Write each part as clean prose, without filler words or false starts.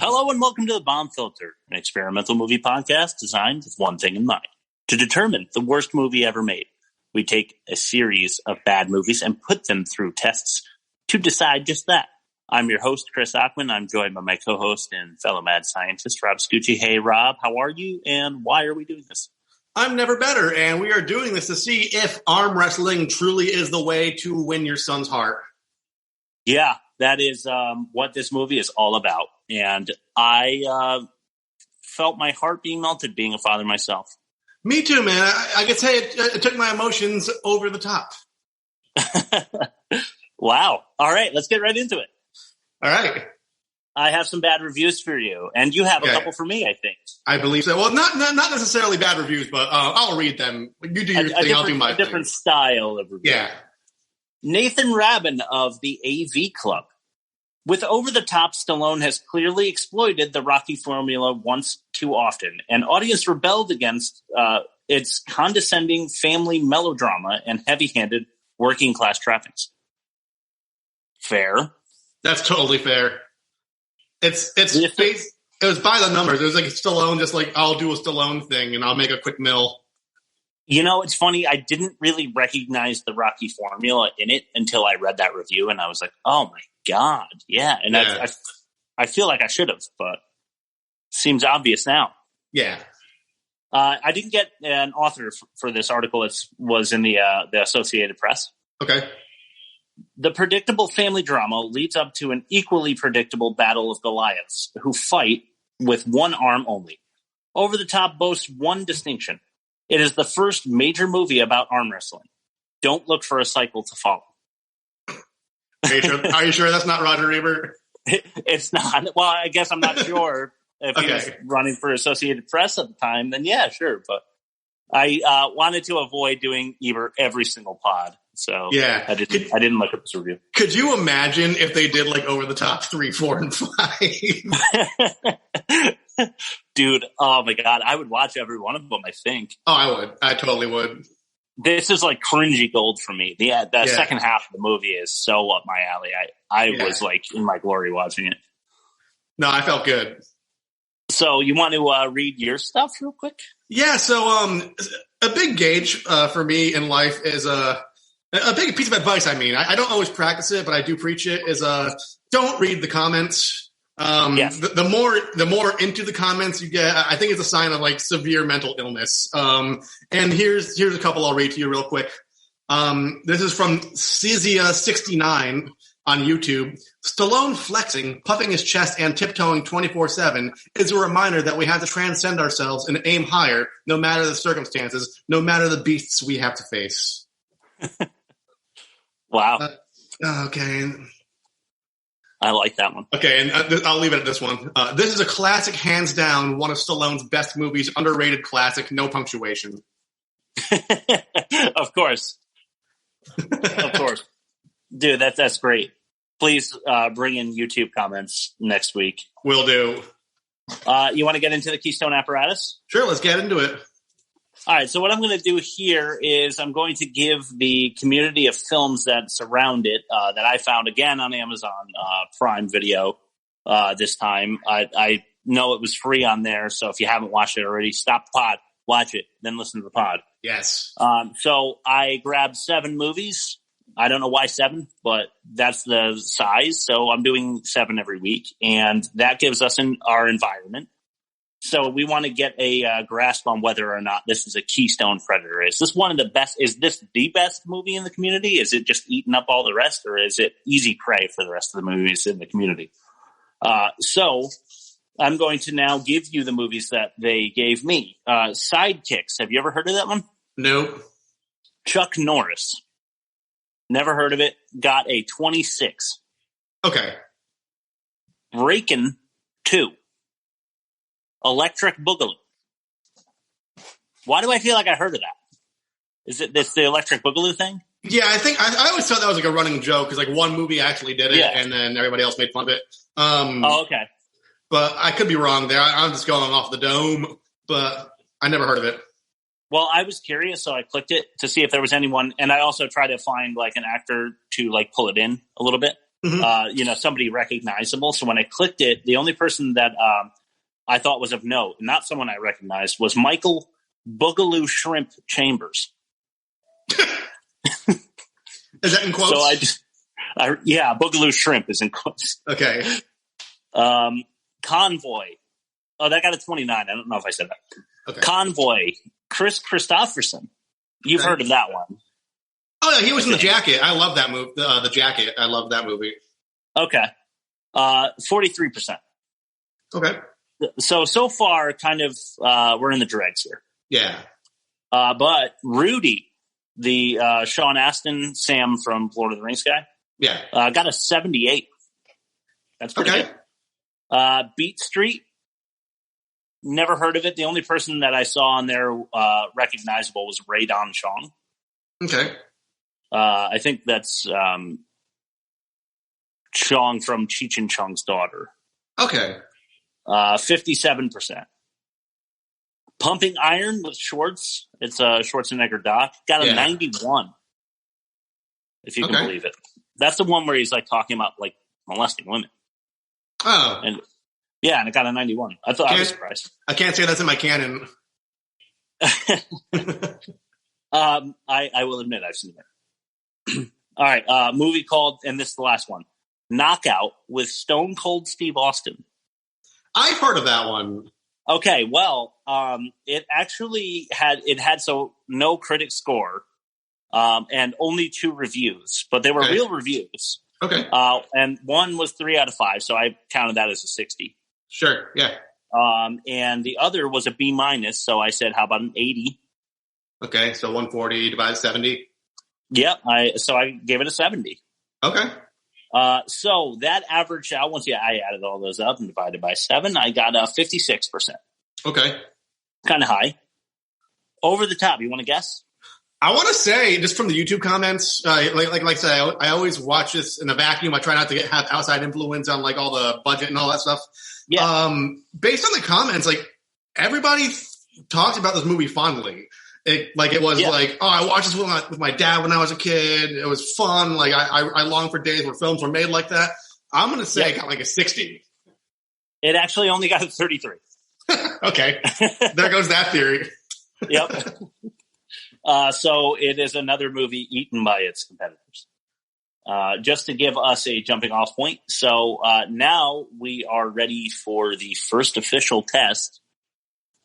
Hello and welcome to The Bomb Filter, an experimental movie podcast designed with one thing in mind: to determine the worst movie ever made. We take a series of bad movies and put them through tests to decide just that. I'm your host, Chris Ackman. I'm joined by my co-host and fellow mad scientist, Rob Scucci. Hey, Rob, how are you and why are we doing this? I'm never better, and we are doing this to see if arm wrestling truly is the way to win your son's heart. Yeah, that is what this movie is all about. And I felt my heart being melted being a father myself. Me too, man. I could say it took my emotions over the top. Wow. All right, let's get right into it. All right. I have some bad reviews for you, and you have a couple for me, I think. I believe so. Well, not necessarily bad reviews, but I'll read them. You do your thing, I'll do my thing. A different style of review. Yeah. Nathan Rabin of the AV Club. With over-the-top, Stallone has clearly exploited the Rocky formula once too often. An audience rebelled against its condescending family melodrama and heavy-handed working-class trappings. Fair. That's totally fair. It was by the numbers. It was like Stallone, just like, I'll do a Stallone thing and I'll make a quick mill. You know, it's funny. I didn't really recognize the Rocky formula in it until I read that review, and I was like, "Oh my god, yeah!" And yeah. I feel like I should have, but seems obvious now. Yeah. I didn't get an author for this article. It was in the Associated Press. Okay. The predictable family drama leads up to an equally predictable battle of Goliaths, who fight with one arm only. Over the Top boasts one distinction. It is the first major movie about arm wrestling. Don't look for a cycle to follow. Are you sure that's not Roger Ebert? It's not. Well, I guess I'm not sure if he was running for Associated Press at the time. Then yeah, sure. But I wanted to avoid doing Ebert every single pod. So yeah, I didn't look at this review. Could you imagine if they did like Over the Top 3, 4, and 5? Dude, oh my god, I would watch every one of them, I think. Oh, I would. I totally would. This is like cringy gold for me. The second half of the movie is so up my alley. I was like in my glory watching it. No, I felt good. So you want to read your stuff real quick? Yeah, so a big gauge for me in life is a big piece of advice. I mean, I don't always practice it, but I do preach it, is don't read the comments. Yes. The more into the comments you get, I think it's a sign of like severe mental illness. And here's a couple I'll read to you real quick. This is from Cizia69 on YouTube. Stallone flexing, puffing his chest, and tiptoeing 24/7 is a reminder that we have to transcend ourselves and aim higher, no matter the circumstances, no matter the beasts we have to face. Wow. Okay. I like that one. Okay, and I'll leave it at this one. This is a classic, hands down, one of Stallone's best movies, underrated classic, no punctuation. Of course. Of course. Dude, that's great. Please bring in YouTube comments next week. Will do. You want to get into the Keystone apparatus? Sure, let's get into it. All right, so what I'm going to do here is I'm going to give the community of films that surround it that I found, again, on Amazon Prime Video this time. I know it was free on there, so if you haven't watched it already, stop the pod, watch it, then listen to the pod. Yes. So I grabbed 7 movies. I don't know why 7, but that's the size, so I'm doing 7 every week, and that gives us our environment. So we want to get a grasp on whether or not this is a Keystone Predator. Is this one of the best? Is this the best movie in the community? Is it just eating up all the rest, or is it easy prey for the rest of the movies in the community? So I'm going to now give you the movies that they gave me. Sidekicks. Have you ever heard of that one? Nope. Chuck Norris. Never heard of it. Got a 26. Okay. Breakin' 2. Electric Boogaloo. Why do I feel like I heard of that? Is it this the Electric Boogaloo thing? Yeah, I think I always thought that was like a running joke because like one movie actually did it, and then everybody else made fun of it. Okay. But I could be wrong there. I'm just going off the dome, but I never heard of it. Well, I was curious, so I clicked it to see if there was anyone, and I also tried to find like an actor to like pull it in a little bit. somebody recognizable. So when I clicked it, the only person that I thought was of note, not someone I recognized, was Michael Boogaloo Shrimp Chambers. Is that in quotes? So Boogaloo Shrimp is in quotes. Okay. Convoy. Oh, that got a 29. I don't know if I said that. Okay. Convoy. Chris Christopherson. You've heard of that one. Oh, yeah, he was in The Jacket. I love that movie. The Jacket. I love that movie. Okay. 43%. Okay. So far, kind of, we're in the dregs here. Yeah. But Rudy, the Sean Astin, Sam from Lord of the Rings guy, got a 78. That's pretty good. Beat Street, never heard of it. The only person that I saw on there recognizable was Ray Don Chong. Okay. I think that's Chong from Cheech and Chong's daughter. Okay. 57%. Pumping Iron with Schwartz. It's a Schwarzenegger doc. Got a 91. If you can believe it. That's the one where he's like talking about like molesting women. Oh. And it got a 91. I was surprised. I can't say that's in my canon. I will admit I've seen it. All right. Movie called, and this is the last one, Knockout with Stone Cold Steve Austin. I've heard of that one. Okay, well, it actually had no critic score, and only 2 reviews, but they were real reviews. Okay. And one was 3 out of 5, so I counted that as a 60. Sure. Yeah. And the other was a B-, so I said, how about an 80? Okay, so 140 divided 70. Yep. So I gave it a 70. Okay. So that averaged out, once I added all those up and divided by 7, I got 56%. Okay. Kind of high. Over the top. You want to guess? I want to say, just from the YouTube comments, like I say, I always watch this in a vacuum. I try not to have outside influence on like all the budget and all that stuff. Yeah. Based on the comments, like everybody talks about this movie fondly. I watched this with my dad when I was a kid. It was fun. Like I long for days where films were made like that. I'm going to say it got like a 60. It actually only got a 33. Okay. There goes that theory. Yep. So it is another movie eaten by its competitors. Just to give us a jumping off point. So now we are ready for the first official test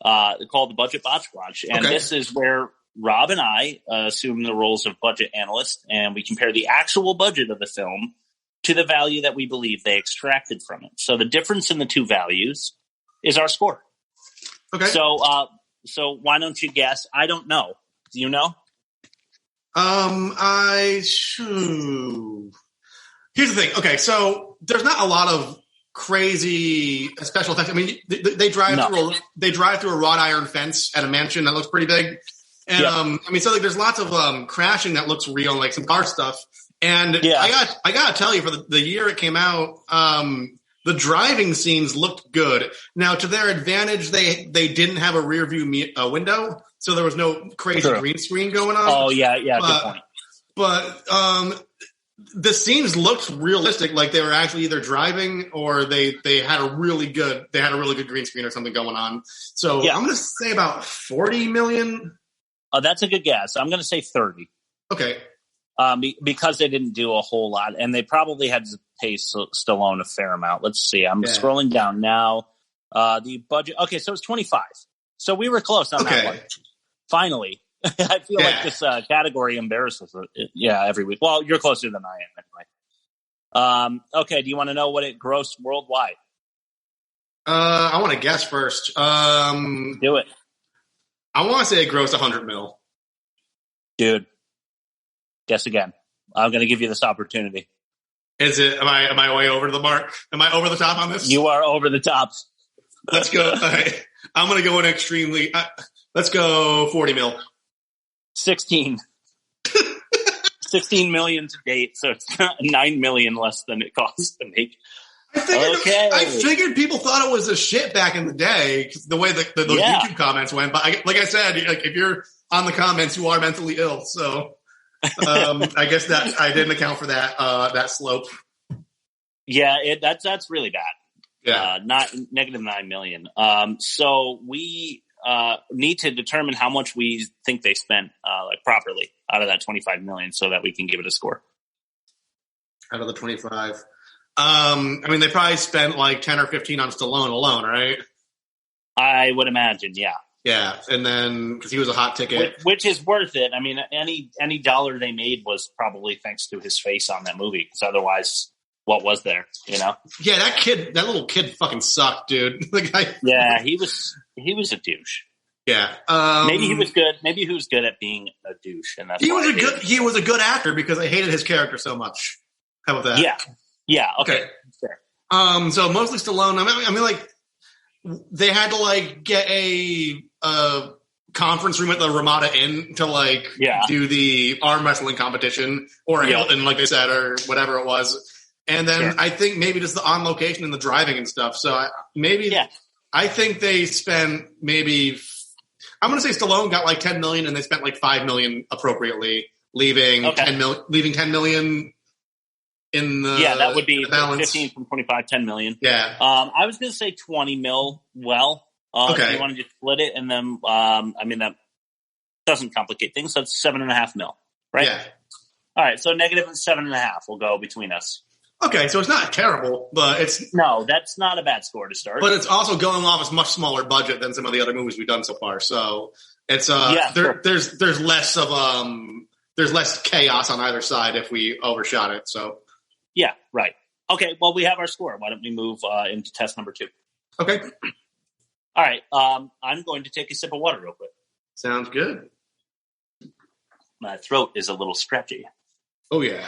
called the Budget Botch Watch. And this is where Rob and I assume the roles of budget analyst, and we compare the actual budget of the film to the value that we believe they extracted from it. So the difference in the 2 values is our score. Okay. So why don't you guess? I don't know. Do you know? Here's the thing. Okay, so there's not a lot of crazy special effects. I mean, they drive through a wrought iron fence at a mansion that looks pretty big, and I mean, so like there's lots of crashing that looks real, like some car stuff. And I gotta tell you, for the year it came out, the driving scenes looked good. Now, to their advantage, they didn't have a rear view window, so there was no crazy green screen going on. Oh yeah, good point. But the scenes looked realistic, like they were actually either driving or they had a really good green screen or something going on. So I'm going to say about 40 million. That's a good guess. I'm going to say 30. Okay. Because they didn't do a whole lot, and they probably had to pay Stallone a fair amount. Let's see. I'm scrolling down now. The budget. Okay, so it's 25. So we were close on that one. Finally. I feel like this category embarrasses it. Yeah, every week. Well, you're closer than I am anyway. Okay, do you want to know what it grossed worldwide? I want to guess first. Do it. I want to say it grossed 100 mil. Dude, guess again. I'm going to give you this opportunity. Is it? Am I way over the mark? Am I over the top on this? You are over the top. Let's go. All right. I'm going to go in extremely. Let's go 40 mil. 16 million to date, so it's 9 million less than it costs to make. I figured people thought it was a shit back in the day, the way those YouTube comments went. But like I said, like if you're on the comments, you are mentally ill. So I guess that I didn't account for that slope. Yeah, that's really bad. Yeah. Not negative 9 million. So we need to determine how much we think they spent properly out of that 25 million so that we can give it a score. Out of the 25. They probably spent like 10 or 15 on Stallone alone, right? I would imagine, yeah. Yeah, and then because he was a hot ticket, which is worth it. I mean, any dollar they made was probably thanks to his face on that movie. Because otherwise, what was there? Yeah, that little kid, fucking sucked, dude. Yeah, he was a douche. Yeah, maybe he was good. Maybe he was good at being a douche, and that's he was a good actor because I hated his character so much. How about that? Yeah. Okay. Sure. So mostly Stallone. They had to get a conference room at the Ramada Inn to do the arm wrestling competition or a Hilton, like they said, or whatever it was. And then I think maybe just the on location and the driving and stuff. So I think they spent maybe, I'm going to say Stallone got like 10 million and they spent like 5 million appropriately, leaving 10 million in the that would be balance. 15 from 25, 10 million. Yeah. I was going to say 20 mil. If you want to just split it, and then that doesn't complicate things. So it's 7.5 mil, right? Yeah. All right. So negative 7.5 will go between us. Okay, so it's not terrible, but that's not a bad score to start. But it's also going off a much smaller budget than some of the other movies we've done so far. So it's there's less of there's less chaos on either side if we overshot it. So yeah, right. Okay, well we have our score. Why don't we move into test number 2? Okay. All right. I'm going to take a sip of water real quick. Sounds good. My throat is a little scratchy. Oh yeah.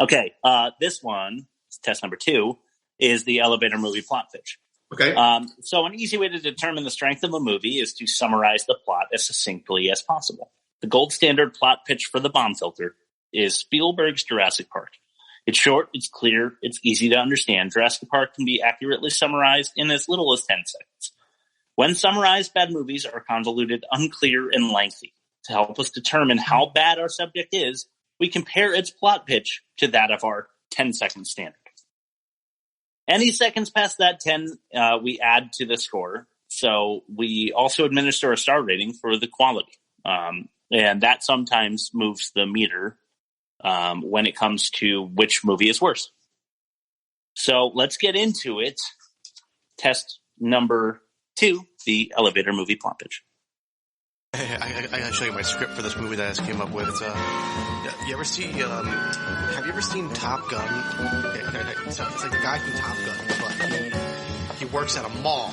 Okay, this one, test number 2, is the elevator movie plot pitch. Okay. So an easy way to determine the strength of a movie is to summarize the plot as succinctly as possible. The gold standard plot pitch for the bomb filter is Spielberg's Jurassic Park. It's short, it's clear, it's easy to understand. Jurassic Park can be accurately summarized in as little as 10 seconds. When summarized, bad movies are convoluted, unclear, and lengthy. To help us determine how bad our subject is, we compare its plot pitch to that of our 10-second standard. Any seconds past that 10, we add to the score. So we also administer a star rating for the quality. And that sometimes moves the meter when it comes to which movie is worse. So let's get into it. Test number 2, the elevator movie plot pitch. Hey, I gotta show you my script for this movie that I just came up with. Have you ever seen Top Gun? It's like the guy from Top Gun, but he works at a mall.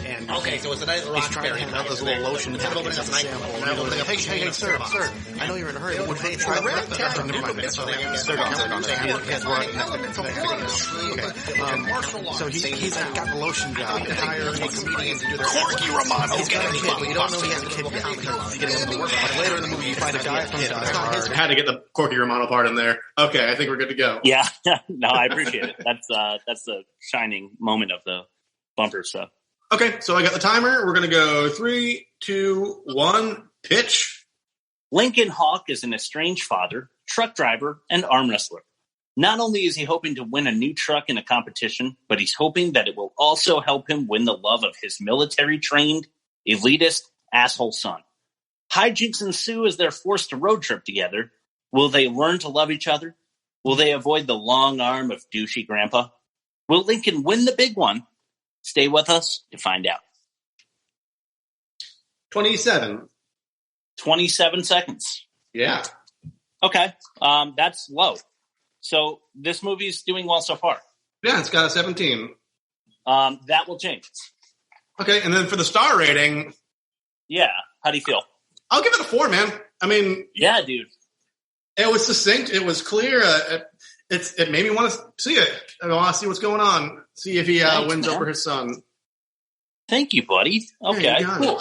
And okay, so it's the night of the he's trying to hand out those little lotion packets and sample. Hey, sir, I know you're in a hurry, but would they try that? So he's got the lotion job and hiring a comedian to do their Corky Romano's got a kid, but you don't know he has a kid yet because he's getting into work. But later in the movie, you find a guy from I had to get the Corky Romano part in there. Okay, I think we're good to go. Yeah, no, I appreciate it. That's the shining moment of the bumper stuff. Okay, so I got the timer. We're going to go 3, 2, 1, pitch. Lincoln Hawk is an estranged father, truck driver, and arm wrestler. Not only is he hoping to win a new truck in a competition, but he's hoping that it will also help him win the love of his military-trained, elitist, asshole son. Hijinks ensue as they're forced to road trip together. Will they learn to love each other? Will they avoid the long arm of douchey grandpa? Will Lincoln win the big one? Stay with us to find out. 27. 27 seconds. Yeah. Okay. That's low. So this movie's doing well so far. Yeah, it's got a 17. That will change. Okay, and then for the star rating. Yeah. How do you feel? I'll give it a 4, man. I mean. Yeah, dude. It was succinct. It was clear. It made me want to see it. I want to see what's going on. See if he wins over his son. Thank you, buddy. Okay, cool.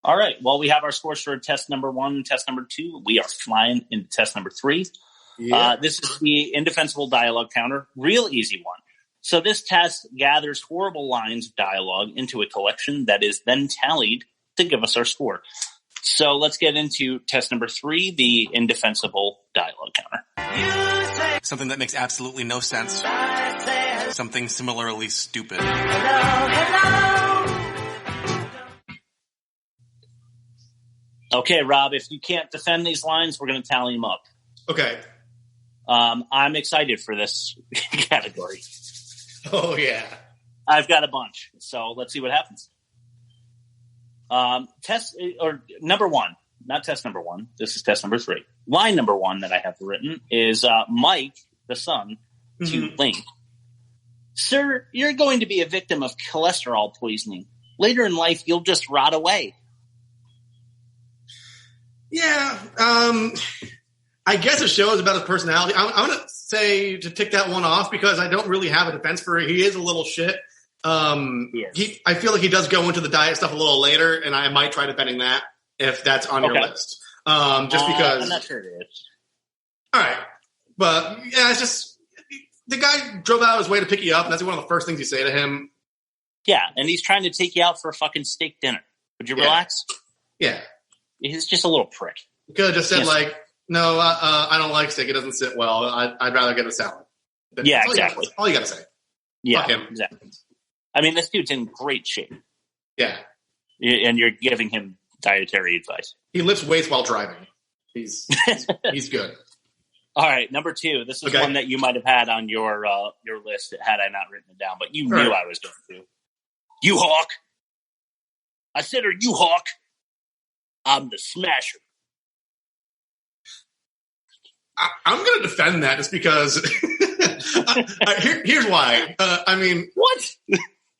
All right. Well, we have our scores for test number 1 and test number 2. We are flying into test number 3. Yeah. This is the indefensible dialogue counter. Real easy one. So this test gathers horrible lines of dialogue into a collection that is then tallied to give us our score. So let's get into test number 3, the indefensible dialogue counter. Something that makes absolutely no sense. something similarly stupid. Okay, Rob, if you can't defend these lines, we're going to tally them up. Okay. I'm excited for this category. Oh, yeah. I've got a bunch, so let's see what happens. Number one, not test number one. This is test number 3. Line number 1 that I have written is Mike, the son, to Link. Sir, you're going to be a victim of cholesterol poisoning. Later in life, you'll just rot away. Yeah, I guess it shows about his personality. I'm going to say to tick that one off because I don't really have a defense for it. He is a little shit. I feel like he does go into the diet stuff a little later, and I might try defending that if that's on your list. Just because. I'm not sure it is. All right. But, yeah, it's just the guy drove out of his way to pick you up, and that's one of the first things you say to him. Yeah, and he's trying to take you out for a fucking steak dinner. Would you relax? Yeah. He's just a little prick. You could have just said, no, I don't like steak. It doesn't sit well. I'd rather get a salad. Yeah, exactly. All you got to say. Yeah, Fuck him. Exactly. I mean, this dude's in great shape. Yeah. And you're giving him dietary advice. He lifts weights while driving. He's good. All right, number 2. This is one that you might have had on your list had I not written it down, but you knew I was going to. You Hawk. I said, are you Hawk? I'm the Smasher. I'm going to defend that just because. Here's why. I mean, what?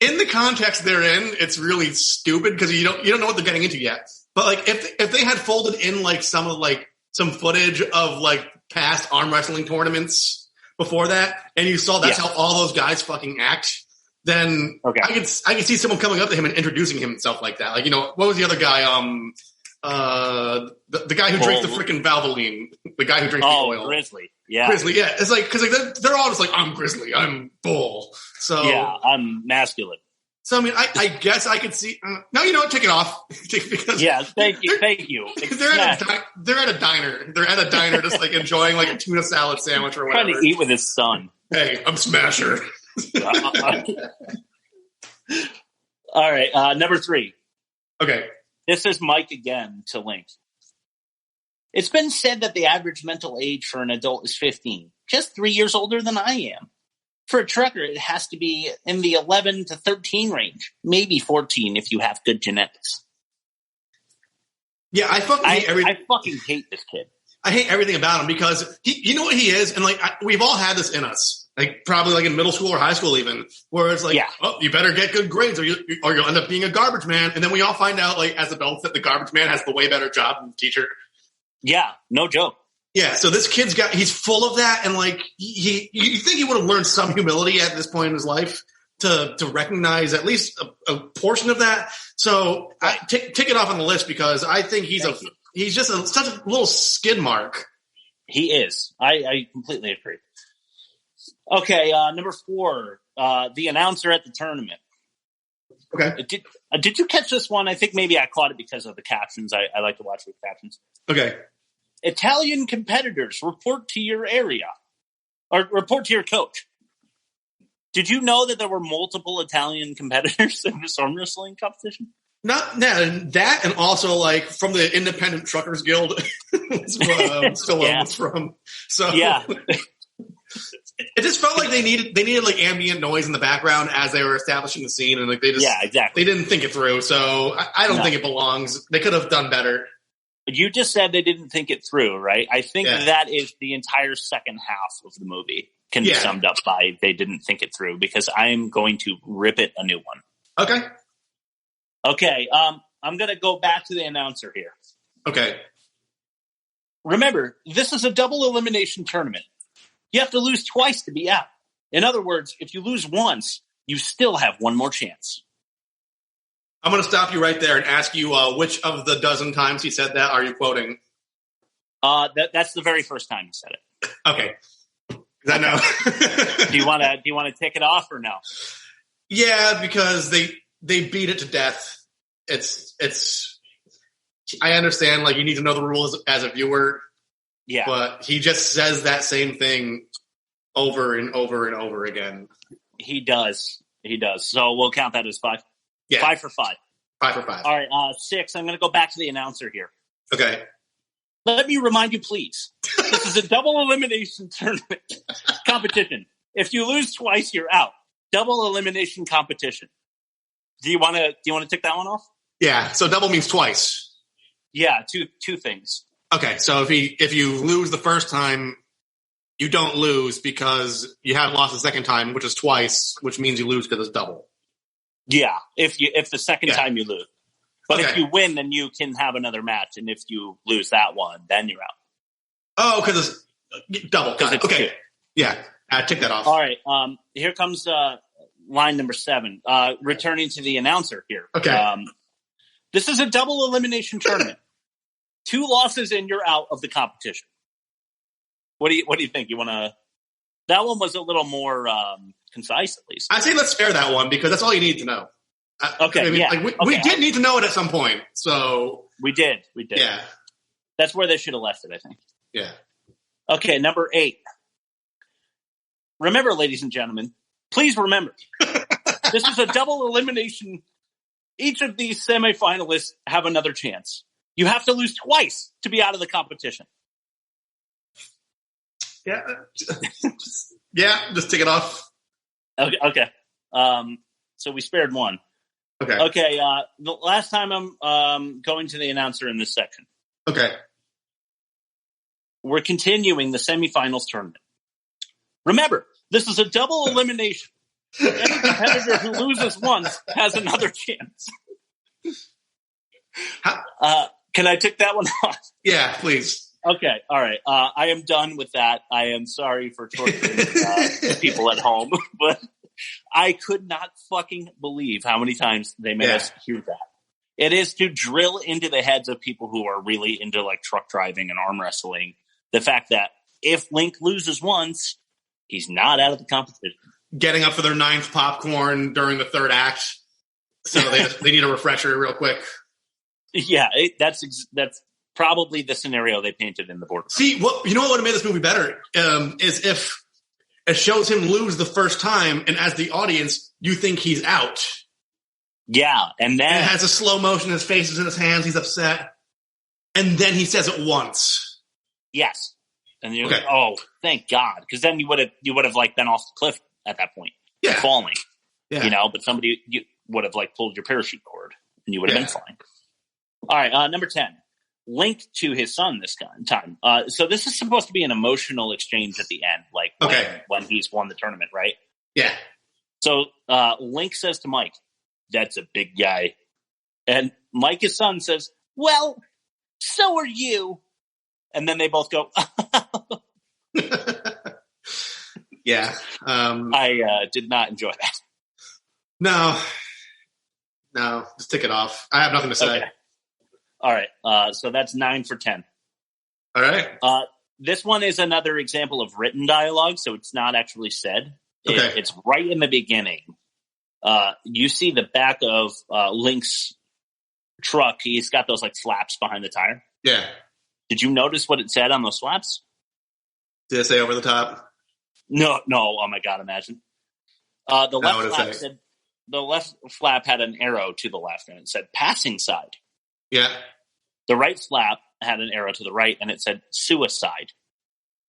In the context they're in, it's really stupid because you don't know what they're getting into yet. But like, if they had folded in like some footage of like past arm wrestling tournaments before that, and you saw that's how all those guys fucking act, then I could see someone coming up to him and introducing himself like that. Like, what was the other guy? The guy who drinks the freaking Valvoline, the guy who drinks the oil. Grizzly. Yeah. Grizzly, yeah. It's like, cause like they're all just like, I'm Grizzly, I'm Bull. So. Yeah, I'm masculine. So, I mean, I guess I could see, no, you know what, take it off. Because thank you. They're at a diner. They're at a diner just like enjoying like a tuna salad sandwich or whatever. Trying to eat with his son. Hey, I'm Smasher. All right, number 3. Okay. This is Mike again to Link. It's been said that the average mental age for an adult is 15, just 3 years older than I am. For a trucker, it has to be in the 11 to 13 range, maybe 14 if you have good genetics. Yeah, I fucking hate everything. I fucking hate this kid. I hate everything about him because you know what he is, and like we've all had this in us, like probably like in middle school or high school even, where it's like, oh, you better get good grades or you'll end up being a garbage man, and then we all find out like as adults that the garbage man has the way better job than the teacher. Yeah, no joke. Yeah, so this he's full of that, and like you think he would have learned some humility at this point in his life to recognize at least a portion of that. So take it off on the list because I think he's just such a little skid mark. He is. I completely agree. Okay, number 4, the announcer at the tournament. Okay. Did you catch this one? I think maybe I caught it because of the captions. I like to watch with captions. Okay. Italian competitors, report to your area. Or report to your coach. Did you know that there were multiple Italian competitors in this arm wrestling competition? Not that, and also like from the Independent Truckers Guild, Stallone was from. So yeah, it just felt like they needed like ambient noise in the background as they were establishing the scene, and like they just exactly. They didn't think it through. So I don't think it belongs. They could have done better. You just said they didn't think it through, right? I think that is the entire second half of the movie can be summed up by they didn't think it through because I'm going to rip it a new one. Okay. I'm going to go back to the announcer here. Okay. Remember, this is a double elimination tournament. You have to lose twice to be out. In other words, if you lose once, you still have one more chance. I'm going to stop you right there and ask you which of the dozen times he said that are you quoting? That's the very first time he said it. Okay. I know. Do you want to take it off or no? Yeah, because they beat it to death. It's. I understand, like you need to know the rules as a viewer. Yeah, but he just says that same thing over and over and over again. He does. So we'll count that as 5. Yeah. 5 for 5. 5 for 5. All right, 6. I'm going to go back to the announcer here. Okay. Let me remind you, please. This is a double elimination tournament competition. If you lose twice, you're out. Double elimination competition. Do you want to tick that one off? Yeah. So double means twice. Yeah, two things. Okay. So if you lose the first time, you don't lose because you haven't lost the second time, which is twice, which means you lose because it's double. Yeah. If the second time you lose. But Okay. if you win, then you can have another match. And if you lose that one, then you're out. Oh, because it's double. Because it's okay. 2. Yeah. Tick that off. All right. Here comes line number 7. Returning to the announcer here. Okay. This is a double elimination tournament. 2 losses and you're out of the competition. What do you think? You want to? That one was a little more concise, at least. I say let's spare that one because that's all you need to know. Okay. We did need to know it at some point, so we did. Yeah. That's where they should have left it, I think. Yeah. Okay, number 8. Remember, ladies and gentlemen, please remember, this is a double elimination. Each of these semifinalists have another chance. You have to lose twice to be out of the competition. Yeah. Yeah, just tick it off. Okay. So we spared one. Okay. The last time I'm going to the announcer in this section. Okay. We're continuing the semifinals tournament. Remember, this is a double elimination. Any competitor who loses once has another chance. Can I tick that one off? Yeah, please. Okay, all right. I am done with that. I am sorry for torturing the people at home, but I could not fucking believe how many times they made us hear that. It is to drill into the heads of people who are really into like truck driving and arm wrestling. The fact that if Link loses once, he's not out of the competition. Getting up for their 9th popcorn during the 3rd act, so they need a refresher real quick. Yeah, that's probably the scenario they painted in the board. See, what would have made this movie better is if it shows him lose the first time, and as the audience, you think he's out. Yeah, and then it has a slow motion. His face is in his hands. He's upset, and then he says it once. Yes, and you're like, oh, thank God, because then you would have like been off the cliff at that point, falling. Yeah. But somebody would have like pulled your parachute cord, and you would have been fine. All right, number 10. Linked to his son this time. So this is supposed to be an emotional exchange at the end, like when he's won the tournament, right? Yeah. So Link says to Mike, "That's a big guy," and Mike, his son, says, "Well, so are you." And then they both go. Yeah. I did not enjoy that. No, just tick it off. I have nothing to say. Okay. All right, so that's 9 for 10. All right. This one is another example of written dialogue, so it's not actually said. It's right in the beginning. You see the back of Link's truck. He's got those like flaps behind the tire. Yeah. Did you notice what it said on those flaps? Did it say over the top? No. Oh my God, imagine. The left flap had an arrow to the left, and it said passing side. Yeah. The right flap had an arrow to the right, and it said suicide.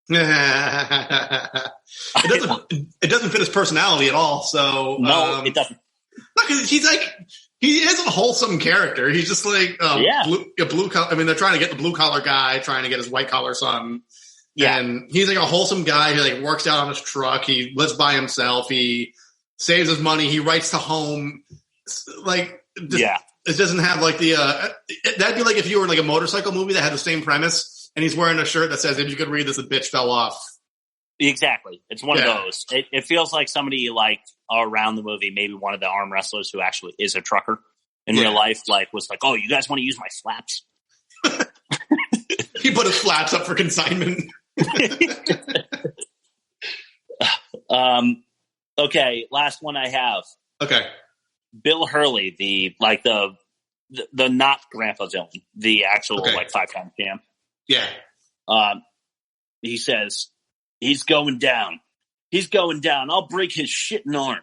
It doesn't fit his personality at all. So no, it doesn't. He is a wholesome character. He's just like blue collar. I mean, they're trying to get the blue collar guy, trying to get his white collar son. Yeah. And he's like a wholesome guy who like works out on his truck. He lives by himself. He saves his money. He writes to home. It doesn't have like the that'd be like if you were in like a motorcycle movie that had the same premise and he's wearing a shirt that says, "If you could read this, the bitch fell off." Exactly. It's one of those. It feels like somebody like around the movie, maybe one of the arm wrestlers who actually is a trucker in real life, like was like, "Oh, you guys want to use my flaps?" He put his flaps up for consignment. Okay, last one I have. Okay. Bill Hurley, the not Grandpa Dylan, the actual like 5-time champ. Yeah. He says he's going down. He's going down. I'll break his shitting arm.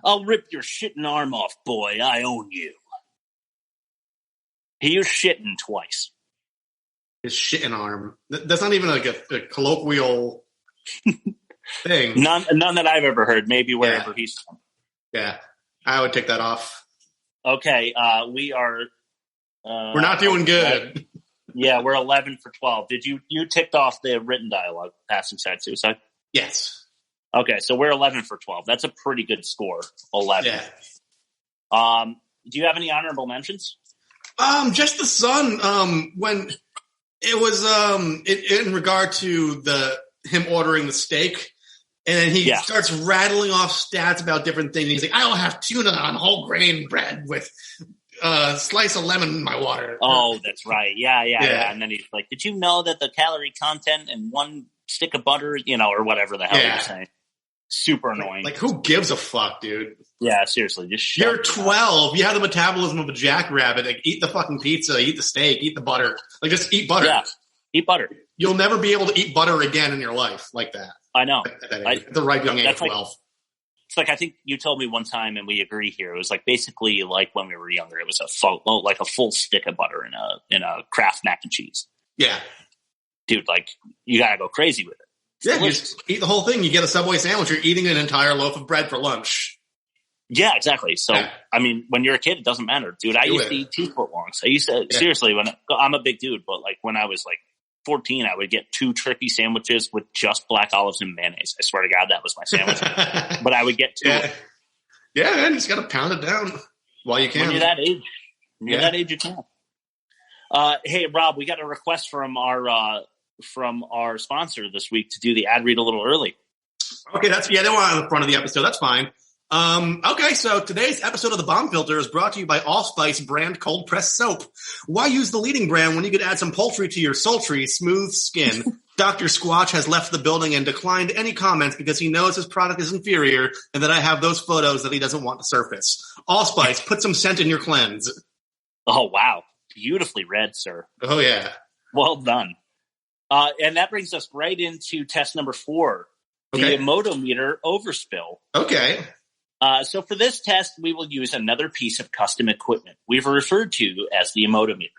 I'll rip your shitting arm off, boy. I own you. He used shitting twice. His shitting arm. That's not even like a colloquial thing. None that I've ever heard. Maybe wherever he's from. Yeah, I would take that off. Okay, we are. We're not doing good. Yeah, we're 11 for 12. Did you ticked off the written dialogue, passing side suicide? Yes. Okay, so we're 11 for 12. That's a pretty good score. 11. Yeah. Do you have any honorable mentions? Just the son. When it was in regard to him ordering the steak, and he starts rattling off stats about different things. He's like, "I'll have tuna on whole grain bread with a slice of lemon in my water." Oh, that's right. Yeah. And then he's like, "Did you know that the calorie content in one stick of butter, or whatever the hell you're saying?" Super annoying. Like, who gives a fuck, dude? Yeah, seriously. Just You're 12. You have the metabolism of a jackrabbit. Like, eat the fucking pizza, eat the steak, eat the butter. Like, just eat butter. Yeah, eat butter. You'll never be able to eat butter again in your life like that. I know. At the right young age of 12. It's like, I think you told me one time, and we agree here. It was like basically like when we were younger. It was a full stick of butter in a Kraft mac and cheese. Yeah, dude. Like, you gotta go crazy with it. Yeah, you just eat the whole thing. You get a Subway sandwich. You're eating an entire loaf of bread for lunch. Yeah, exactly. So, I mean, when you're a kid, it doesn't matter, dude. I used to eat 2 footlongs. I used to seriously. I'm a big dude, but like when I was like 14, I would get 2 turkey sandwiches with just black olives and mayonnaise. I swear to God, that was my sandwich. But I would get 2. Yeah, man, you just got to pound it down while you can. When you're that age, you can. Hey, Rob, we got a request from our sponsor this week to do the ad read a little early. Okay, they want it on the front of the episode. That's fine. Okay, so today's episode of The Bomb Filter is brought to you by Allspice brand cold pressed soap. Why use the leading brand when you could add some poultry to your sultry, smooth skin? Dr. Squatch has left the building and declined any comments because he knows his product is inferior and that I have those photos that he doesn't want to surface. Allspice, put some scent in your cleanse. Oh, wow. Beautifully read, sir. Oh, yeah. Well done. And that brings us right into test number 4, the Emotometer overspill. Okay. So for this test, we will use another piece of custom equipment we've referred to as the Emotometer.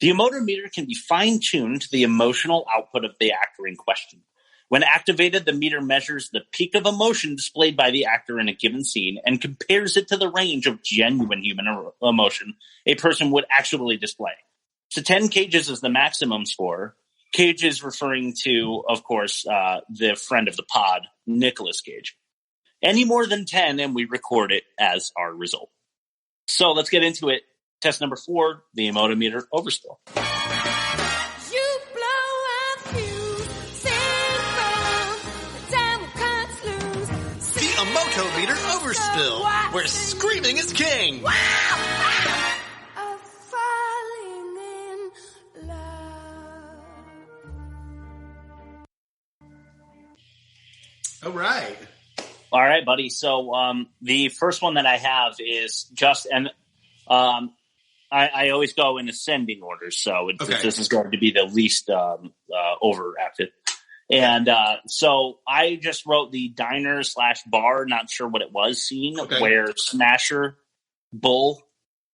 The Emotometer can be fine-tuned to the emotional output of the actor in question. When activated, the meter measures the peak of emotion displayed by the actor in a given scene and compares it to the range of genuine human emotion a person would actually display. So 10 cages is the maximum score. Cage is referring to, of course, the friend of the pod, Nicolas Cage. Any more than 10, and we record it as our result. So let's get into it. Test number 4, the Emotometer overspill. You blow a fuse, sing from the time we cut loose. The Emotometer overspill, where screaming is king. Of falling in love. All right. All right, buddy. So the first one that I have is just, and I always go in ascending order, so this is going to be the least overacted. And so I just wrote the diner/bar, not sure what it was, scene where Smasher Bull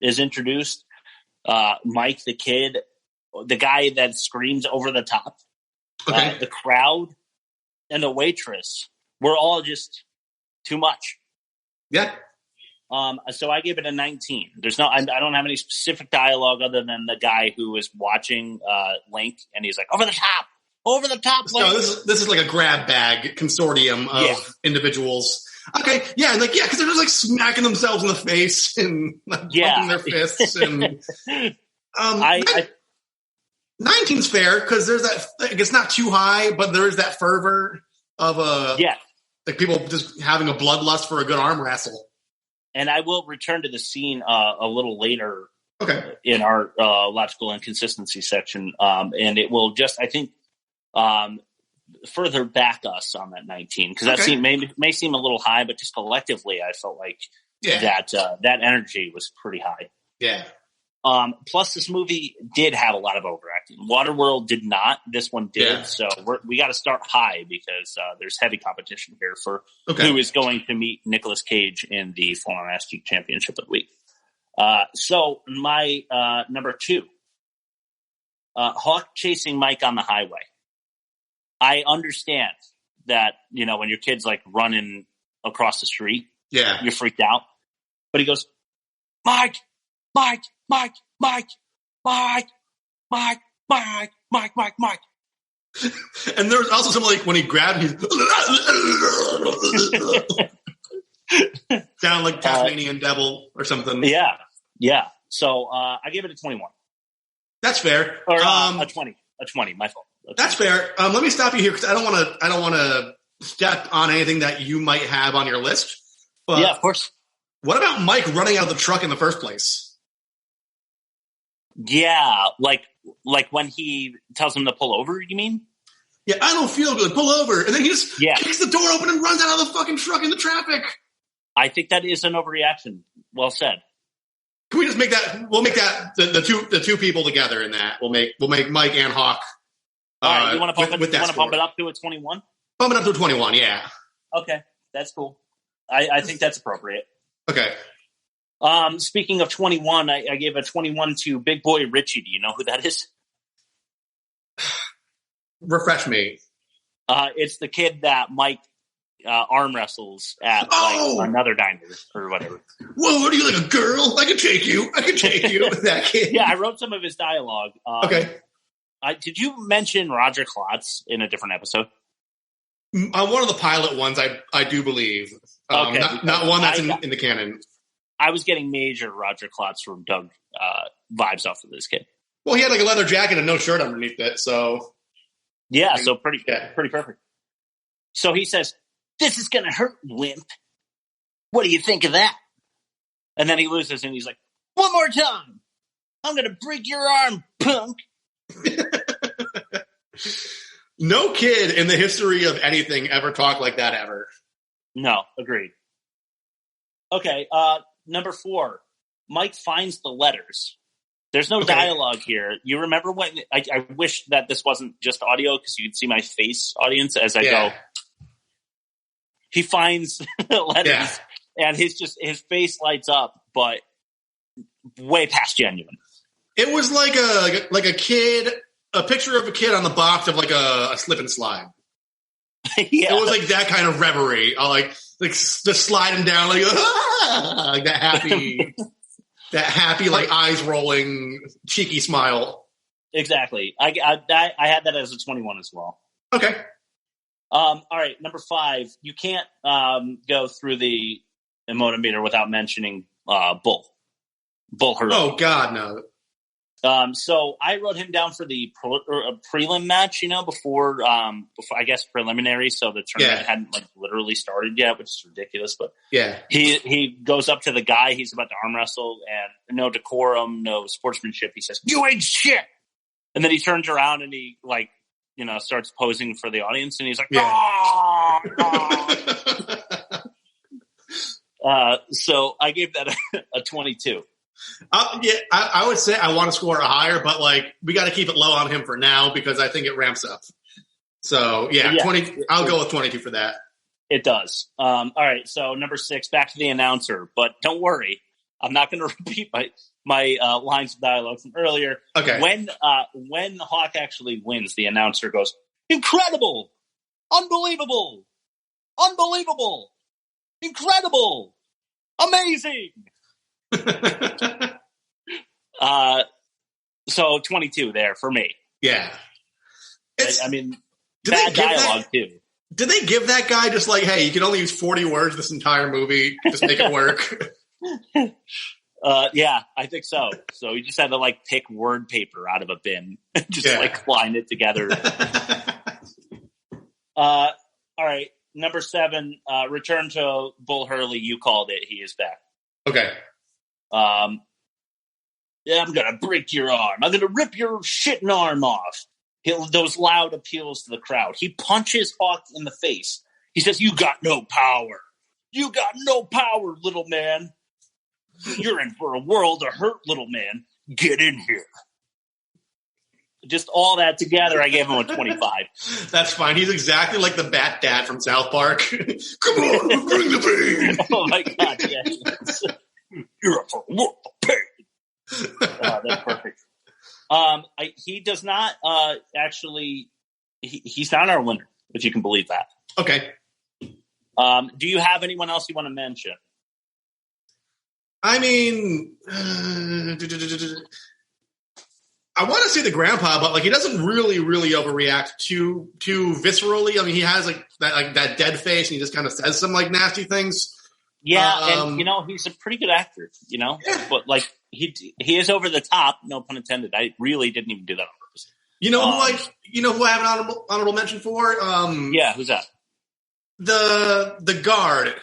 is introduced. Mike the Kid, the guy that screams over the top, the crowd, and the waitress were all just too much. Yeah. So I gave it a 19. I don't have any specific dialogue other than the guy who was watching Link, and he's like, over the top, Link. No, this is like a grab bag consortium of individuals. Okay, yeah, because they're just like smacking themselves in the face and bumping their fists. And 19's fair because there's that. Like, it's not too high, but there is that fervor of like people just having a bloodlust for a good arm wrestle. And I will return to the scene a little later in our logical inconsistency section. And it will just, I think, further back us on that 19. Because that scene may seem a little high, but just collectively, I felt like that energy was pretty high. Yeah. Plus, this movie did have a lot of overacting. Waterworld did not. This one did. Yeah. So we got to start high because there's heavy competition here for who is going to meet Nicolas Cage in the former Master Chief Championship of the week. So my number 2, Hawk chasing Mike on the highway. I understand that, when your kid's like running across the street, you're freaked out. But he goes, Mike, Mike, Mike, Mike, Mike, Mike, Mike, Mike, Mike, Mike. And there's also some like when he grabbed his sound like Tasmanian devil or something. Yeah, yeah. So I gave it a 21. That's fair. Or a 20. A 20. My fault. That's fair. Let me stop you here because I don't want to step on anything that you might have on your list. But yeah, of course. What about Mike running out of the truck in the first place? Yeah, like when he tells him to pull over, you mean? Yeah, I don't feel good. Pull over. And then he just kicks the door open and runs out of the fucking truck in the traffic. I think that is an overreaction. Well said. Can we just make that? We'll make that the two people together in that. We'll make Mike and Hawk. All right, you want to pump it up to a 21? Pump it up to a 21, yeah. Okay, that's cool. I think that's appropriate. Okay. Speaking of 21, I gave a 21 to Big Boy Richie. Do you know who that is? Refresh me. It's the kid that Mike arm wrestles at another diner or whatever. Whoa, are you like a girl? I can take you. That kid. Yeah, I wrote some of his dialogue. Okay. Did you mention Roger Klotz in a different episode? One of the pilot ones, I do believe. Okay. Not one that's in the canon. I was getting major Roger Klotz from Doug vibes off of this kid. Well, he had like a leather jacket and no shirt underneath it, so... Yeah, so pretty perfect. So he says, "This is going to hurt, wimp. What do you think of that?" And then he loses and he's like, "One more time. I'm going to break your arm, punk." No kid in the history of anything ever talked like that ever. No, agreed. Okay, number 4. Mike finds the letters. There's no dialogue here. You remember when I wish that this wasn't just audio because you could see my face, audience, as I go. He finds the letters and his face lights up, but way past genuine. It was like a kid, a picture of a kid on the box of like a slip and slide. It was like that kind of reverie, like just sliding down like that happy. That happy, like eyes rolling, cheeky smile. Exactly. I had that as a 21 as well. Okay. All right. Number 5. You can't go through the emotometer without mentioning Bull Hurley. Oh God, no. So I wrote him down for the prelim match, before I guess preliminary. So the tournament hadn't like literally started yet, which is ridiculous. But he goes up to the guy he's about to arm wrestle, and no decorum, no sportsmanship. He says, "You ain't shit," and then he turns around and he starts posing for the audience, and he's like, so I gave that a 22. I would say I want to score a higher, but like we got to keep it low on him for now because I think it ramps up. So 20. I'll go with 22 for that. It does. All right. So number 6, back to the announcer, but don't worry, I'm not going to repeat my lines of dialogue from earlier. Okay. When Hawk actually wins, the announcer goes, "Incredible, unbelievable, unbelievable, incredible, amazing." So 22 there for me. Yeah. I mean, bad dialogue too. Did they give that guy just like, hey, you can only use 40 words this entire movie, just make it work? Yeah, I think so. So you just had to like pick word paper out of a bin and just like line it together. All right. Number 7, return to Bull Hurley. You called it. He is back. Okay. I'm going to break your arm. I'm going to rip your shitting arm off. Those loud appeals to the crowd. He punches Hawk in the face. He says, "You got no power. You got no power, little man. You're in for a world of hurt, little man. get in here. Just all that together, I gave him a 25. That's fine. He's exactly like the Bat Dad from South Park. Come on, bring the pain. Oh my God, yes. You're up for a world of pain. Oh, that's perfect. He does not actually. He's not our winner, if you can believe that. Okay. Do you have anyone else you want to mention? I mean, I want to say the grandpa, but like he doesn't really overreact too viscerally. I mean, he has like that dead face, and he just kind of says some like nasty things. Yeah, and he's a pretty good actor. Yeah. But like he is over the top. No pun intended. I really didn't even do that on purpose. Who I have an honorable mention for? Yeah, who's that? The guard.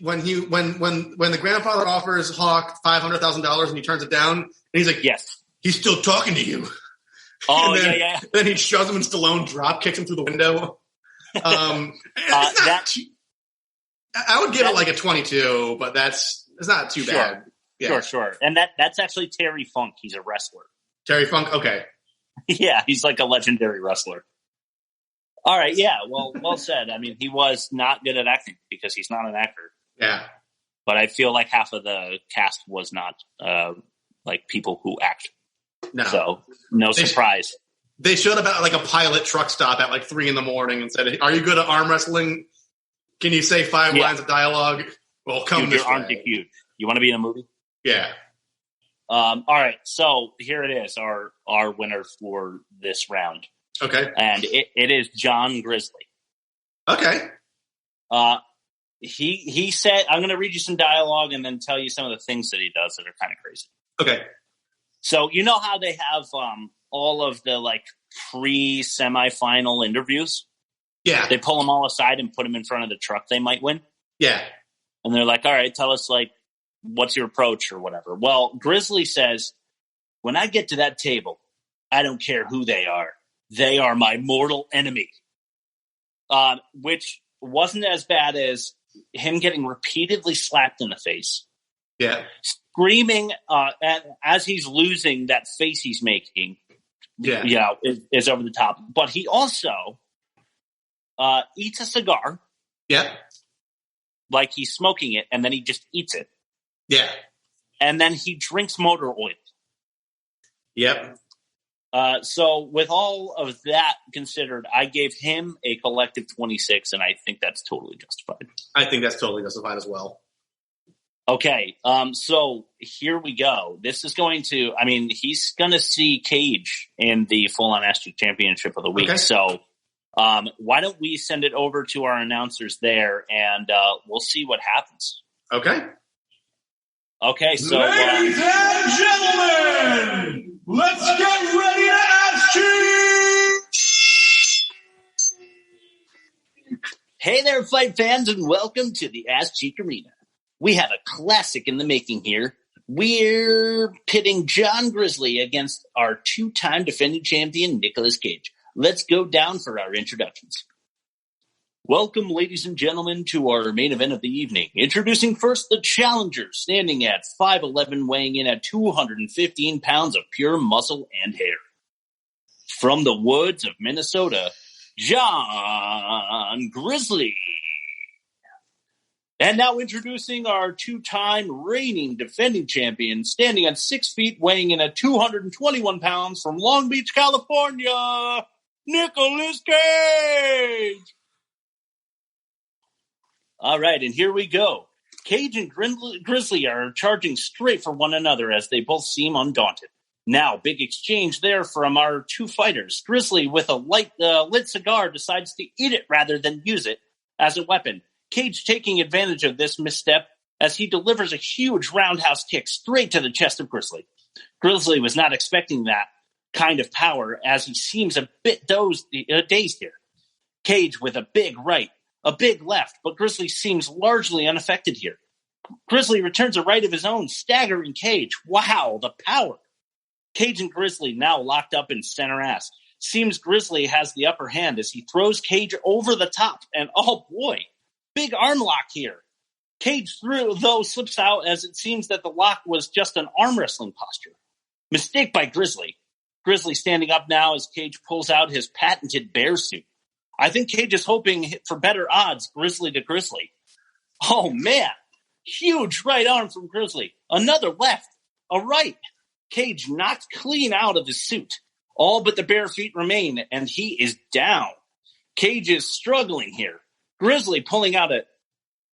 When the grandfather offers Hawk $500,000 and he turns it down, and he's like, yes. He's still talking to you. Oh, then, yeah. Then he shoves him and Stallone drop kicks him through the window. I would give it like a 22, but it's not too bad. Yeah. Sure. And that's actually Terry Funk. He's a wrestler. Terry Funk? Okay. Yeah, he's like a legendary wrestler. All right, yeah, well said. I mean, he was not good at acting because he's not an actor. Yeah. But I feel like half of the cast was not like people who act. No. So, no surprise. They showed up at like a pilot truck stop at like 3 a.m. and said, "Are you good at arm wrestling? Can you say 5 lines of dialogue? Well, come this way." Your arms are huge. You want to be in a movie? Yeah. All right. So here it is, our winner for this round. Okay. And it is John Grizzly. Okay. He said, I'm going to read you some dialogue and then tell you some of the things that he does that are kind of crazy. Okay. So you know how they have all of the like pre-semifinal interviews? Yeah. They pull them all aside and put them in front of the truck they might win. Yeah. And they're like, all right, tell us like, what's your approach or whatever. Well, Grizzly says, when I get to that table, I don't care who they are. They are my mortal enemy. Which wasn't as bad as him getting repeatedly slapped in the face. Yeah. Screaming as he's losing, that face he's making, is over the top. But he also eats a cigar. Yeah. Like he's smoking it, and then he just eats it. Yeah. And then he drinks motor oil. Yep. So with all of that considered, I gave him a collective 26, and I think that's totally justified. I think that's totally justified as well. Okay, so here we go. This is going to, I mean, he's going to see Cage in the full-on SG Championship of the week. Okay. So why don't we send it over to our announcers there, and we'll see what happens. Okay. Okay, so... Ladies and gentlemen, let's get ready to SG! Hey there, fight fans, and welcome to the Ask Cheek Arena. We have a classic in the making here. We're pitting John Grizzly against our two-time defending champion, Nicolas Cage. Let's go down for our introductions. Welcome, ladies and gentlemen, to our main event of the evening. Introducing first the challenger, standing at 5'11", weighing in at 215 pounds of pure muscle and hair. From the woods of Minnesota, John Grizzly. And now introducing our two-time reigning defending champion, standing at 6 feet, weighing in at 221 pounds from Long Beach, California, Nicolas Cage. All right, and here we go. Cage and Grizzly are charging straight for one another as they both seem undaunted. Now, big exchange there from our two fighters. Grizzly, with a lit cigar, decides to eat it rather than use it as a weapon. Cage taking advantage of this misstep as he delivers a huge roundhouse kick straight to the chest of Grizzly. Grizzly was not expecting that kind of power as he seems a bit dazed here. Cage with a big right, a big left, but Grizzly seems largely unaffected here. Grizzly returns a right of his own, staggering Cage. Wow, the power. Cage and Grizzly now locked up in center ass. Seems Grizzly has the upper hand as he throws Cage over the top, and oh boy, big arm lock here. Cage though slips out as it seems that the lock was just an arm wrestling posture. Mistake by Grizzly. Grizzly standing up now as Cage pulls out his patented bear suit. I think Cage is hoping for better odds, Grizzly to Grizzly. Oh, man. Huge right arm from Grizzly. Another left. A right. Cage knocked clean out of his suit. All but the bare feet remain, and he is down. Cage is struggling here. Grizzly pulling out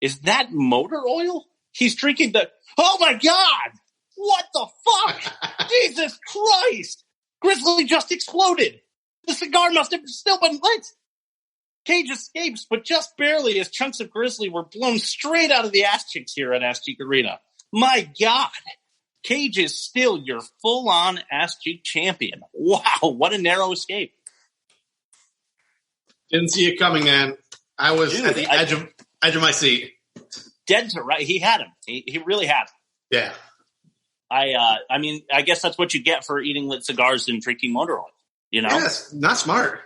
is that motor oil? He's drinking oh my God! What the fuck? Jesus Christ! Grizzly just exploded. The cigar must have still been lit. Cage escapes, but just barely as chunks of Grizzly were blown straight out of the ass cheeks here at Ass Cheek Arena. My God! Cage is still your full-on ass cheek champion. Wow, what a narrow escape. Didn't see it coming, man. I was at the edge of my seat. Dead to right. He had him. He really had him. Yeah. I mean, I guess that's what you get for eating lit cigars and drinking motor oil. You know? Yes, not smart.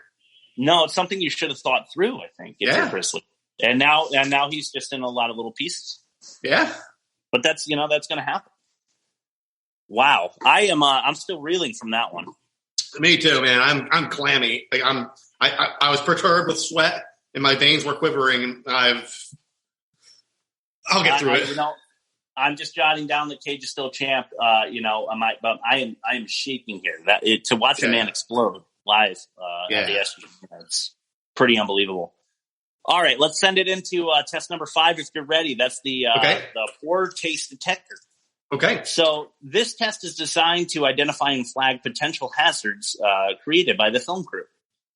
No, it's something you should have thought through, I think, if you're Grizzly. And now he's just in a lot of little pieces. Yeah. But that's going to happen. Wow. I'm still reeling from that one. Me too, man. I'm clammy. Like I was perturbed with sweat and my veins were quivering. I'll get through it. I'm just jotting down that Cage is still champ. I am shaking here. To watch a man explode live at the SG, it's pretty unbelievable. All right, let's send it into test number 5 if you're ready. That's the poor taste detector. Okay. So this test is designed to identify and flag potential hazards created by the film crew.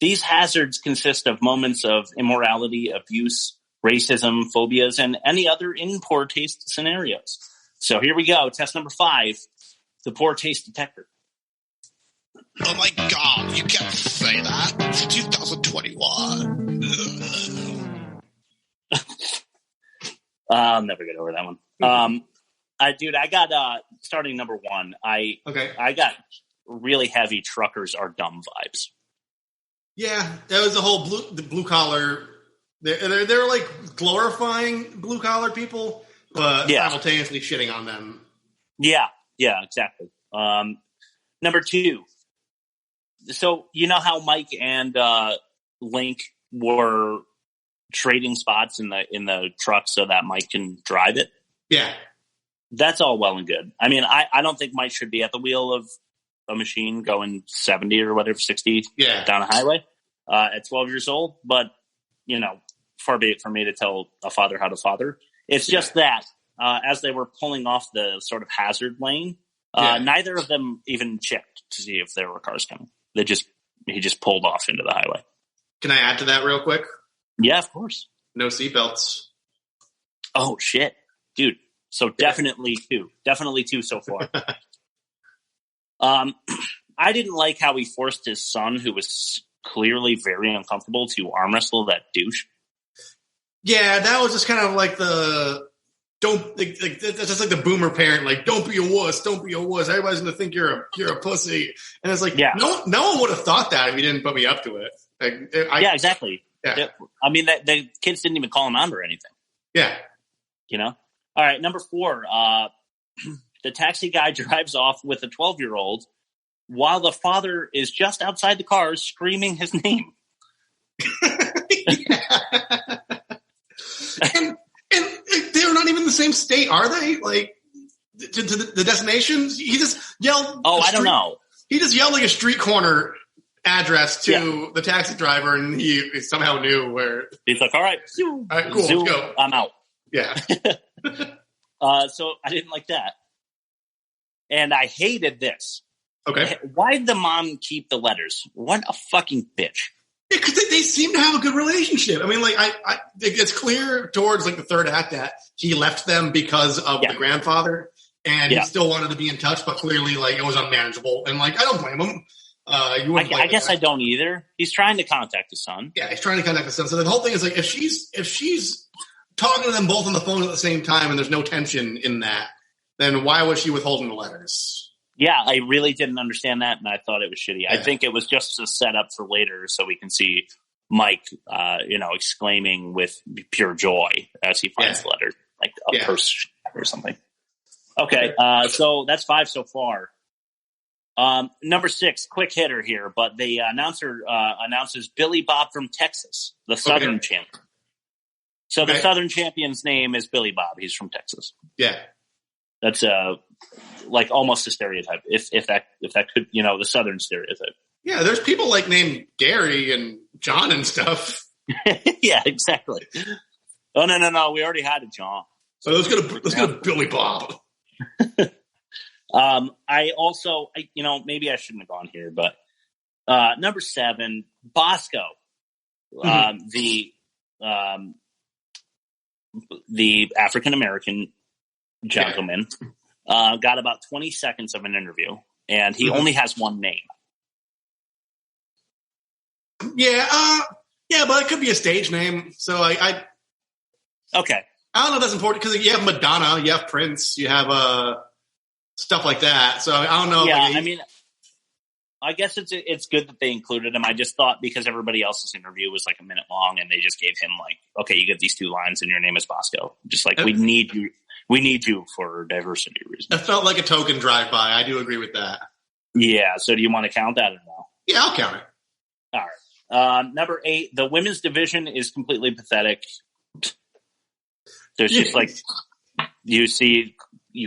These hazards consist of moments of immorality, abuse, racism, phobias, and any other in poor taste scenarios. So here we go. Test number 5, the poor taste detector. Oh my God, you can't say that. It's 2021. I'll never get over that one. Dude, I got starting number 1. I got really heavy truckers are dumb vibes. Yeah, that was the whole blue collar. They're like glorifying blue collar people, but simultaneously shitting on them. Yeah, exactly. Number 2. So you know how Mike and Link were trading spots in the truck so that Mike can drive it? Yeah. That's all well and good. I mean, I don't think Mike should be at the wheel of a machine going 70 or whatever, 60 down a highway at 12 years old. But, far be it for me to tell a father how to father. It's just that as they were pulling off the sort of hazard lane, neither of them even checked to see if there were cars coming. He just pulled off into the highway. Can I add to that real quick? Yeah, of course. No seatbelts. Oh, shit. Dude. So definitely 2. Definitely 2 so far. I didn't like how he forced his son, who was clearly very uncomfortable, to arm wrestle that douche. Yeah, that was just kind of like that's just like the boomer parent, like, don't be a wuss, don't be a wuss. Everybody's gonna think you're a pussy. And it's like, no one would have thought that if you didn't put me up to it. Exactly. Yeah. I mean, the kids didn't even call him out or anything. Yeah. All right, number 4. The taxi guy drives off with a 12-year-old while the father is just outside the car screaming his name. and they're not even in the same state, are they? Like, to the destinations? He just yelled. Oh, I don't know. He just yelled like a street corner address to the taxi driver, and he somehow knew where. He's like, all right, cool, let's go. I'm out. Yeah. So I didn't like that. And I hated this. Okay. Why did the mom keep the letters? What a fucking bitch. Yeah, because they seem to have a good relationship. I mean, like, it's clear towards like the third act that he left them because of the grandfather, and he still wanted to be in touch, but clearly, like, it was unmanageable. And like, I don't blame him. I guess I don't either. He's trying to contact his son. Yeah, he's trying to contact his son. So the whole thing is like, if she's talking to them both on the phone at the same time, and there's no tension in that, then why was she withholding the letters? Yeah, I really didn't understand that, and I thought it was shitty. Yeah. I think it was just a setup for later so we can see Mike, exclaiming with pure joy as he finds the letter, like a purse or something. Okay, so that's 5 so far. Number 6, quick hitter here, but the announcer announces Billy Bob from Texas, the Southern champion. So the Southern champion's name is Billy Bob. He's from Texas. Yeah. That's like almost a stereotype, if that could, the Southern stereotype. Yeah, there's people like named Gary and John and stuff. Yeah, exactly. Oh no, we already had a John. So let's go to Billy Bob. I also, maybe I shouldn't have gone here, but number 7, Bosco, the African American gentleman, got about 20 seconds of an interview, and he only has one name. Yeah, but it could be a stage name. So I okay. I don't know if that's important because you have Madonna, you have Prince, you have stuff like that. So I don't know. Yeah, I guess it's good that they included him. I just thought because everybody else's interview was like a minute long, and they just gave him like, okay, you get these 2 lines, and your name is Bosco. Just like we need you for diversity reasons. It felt like a token drive-by. I do agree with that. Yeah. So do you want to count that or no? Yeah, I'll count it. All right. Number 8, the women's division is completely pathetic. There's just like you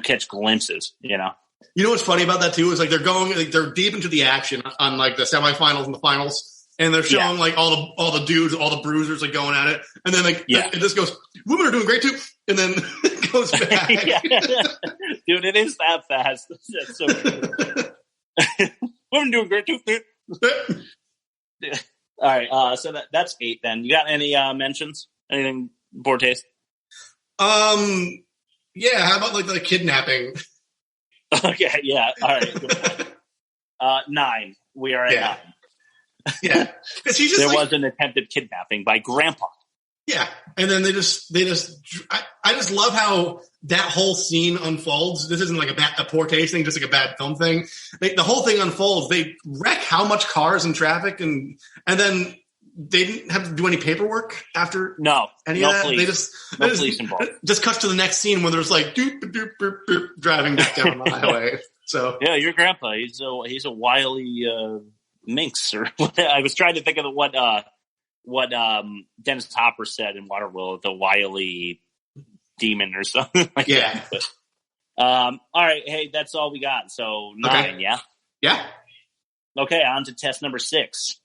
catch glimpses, You know what's funny about that too is like they're deep into the action on like the semifinals and the finals, and they're showing like all the dudes, all the bruisers like going at it, and then like it just goes, women are doing great too, and then it goes back. Dude, it is that fast. That's so good. Women doing great too. All right, so that's 8. Then you got any mentions? Anything poor taste? Yeah. How about like the kidnapping? Okay, yeah. All right. Good point. 9. We are at 9. Yeah, because there was an attempted kidnapping by Grandpa. Yeah, and then they just. I just love how that whole scene unfolds. This isn't like a poor taste thing, just like a bad film thing. The whole thing unfolds. They wreck how much cars and traffic, and then they didn't have to do any paperwork after any of that. Police. They police involved. Just cuts to the next scene where there's like doop, doop, doop, doop, driving back down the highway. So yeah, your grandpa, he's a wily minx, or I was trying to think of what Dennis Hopper said in Waterworld, the wily demon or something like that. But, all right, hey, that's all we got. So 9, yeah? Yeah. Okay, on to test number 6.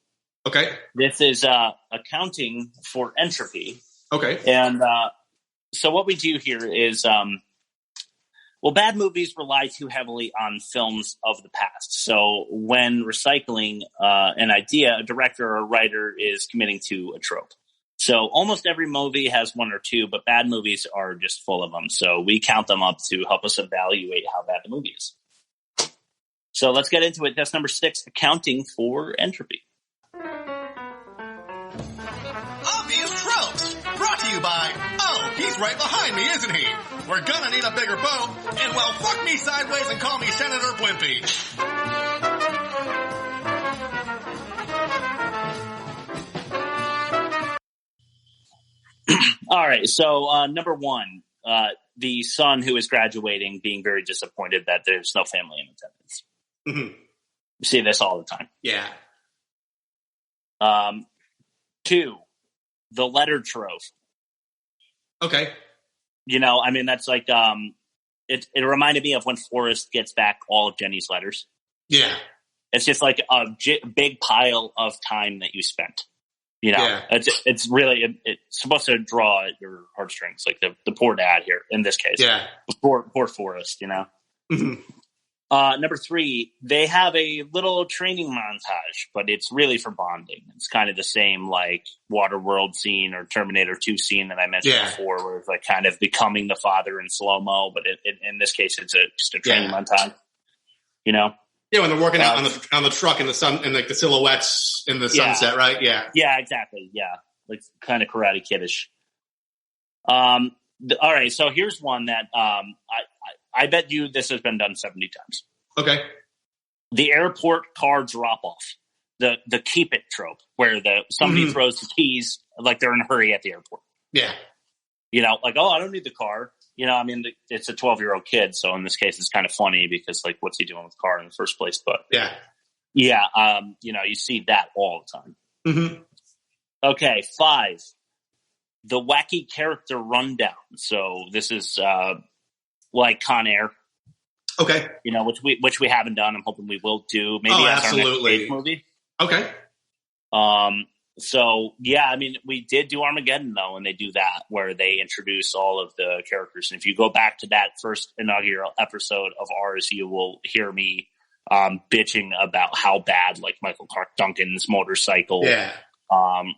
Okay. This is accounting for entropy. Okay. And so what we do here is, bad movies rely too heavily on films of the past. So when recycling an idea, a director or a writer is committing to a trope. So almost every movie has 1 or 2, but bad movies are just full of them. So we count them up to help us evaluate how bad the movie is. So let's get into it. Test number 6, accounting for entropy. Obvious tropes. Brought to you by, he's right behind me, isn't he? We're gonna need a bigger boat, and well, fuck me sideways and call me Senator Blimpy. All right, so number 1, the son who is graduating being very disappointed that there's no family in attendance. Mm-hmm. You see this all the time. Yeah. 2, the letter trove. Okay. That's like, it reminded me of when Forrest gets back all of Jenny's letters. Yeah. It's just like a big pile of time that you spent. It's really, it's supposed to draw at your heartstrings, like the poor dad here in this case. Yeah. Poor Forrest, Mm-hmm. Number 3, they have a little training montage, but it's really for bonding. It's kind of the same like Waterworld scene or Terminator 2 scene that I mentioned before, where it's like kind of becoming the father in slow-mo, but in this case, it's just a training montage, Yeah, when they're working out on the truck in the sun and like the silhouettes in the sunset, right? Yeah. Yeah, exactly. Yeah. Like kind of Karate Kid-ish. All right. So here's one that, I bet you this has been done 70 times. Okay. The airport car drop off, the keep it trope, where somebody throws the keys like they're in a hurry at the airport. Yeah. Like, I don't need the car. I mean, it's a 12-year-old kid, so in this case, it's kind of funny because, like, what's he doing with the car in the first place? But Yeah. You see that all the time. Mm-hmm. Okay, 5, the wacky character rundown. So this is like Con Air. Okay. Which we haven't done. I'm hoping we will do. Maybe as absolutely. our next movie. Okay. So yeah, I mean, we did do Armageddon though, and they do that where they introduce all of the characters. And if you go back to that first inaugural episode of ours, you will hear me bitching about how bad like Michael Clark Duncan's motorcycle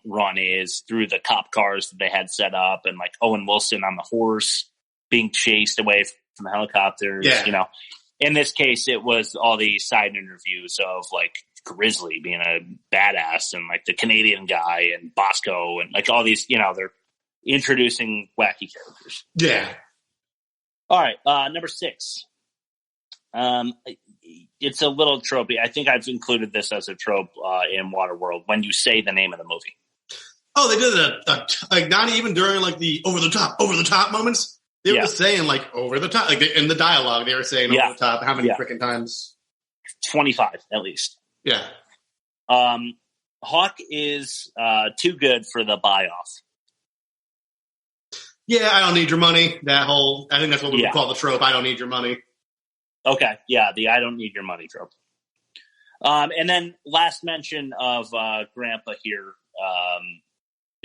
run is through the cop cars that they had set up, and like Owen Wilson on the horse being chased away from the helicopters. Yeah. In this case, it was all these side interviews of like Grizzly being a badass and like the Canadian guy and Bosco and like all these, they're introducing wacky characters. Yeah. All right. Number 6. It's a little tropey. I think I've included this as a trope in Waterworld when you say the name of the movie. Oh, they did it like not even during like the over the top moments. They were just saying like over the top, like in the dialogue, they were saying over the top. How many freaking times? 25 at least. Yeah. Hawk is too good for the buy-off. Yeah, I don't need your money. I think that's what we would call the trope. I don't need your money. Okay, yeah, the I don't need your money trope. And then last mention of Grandpa here,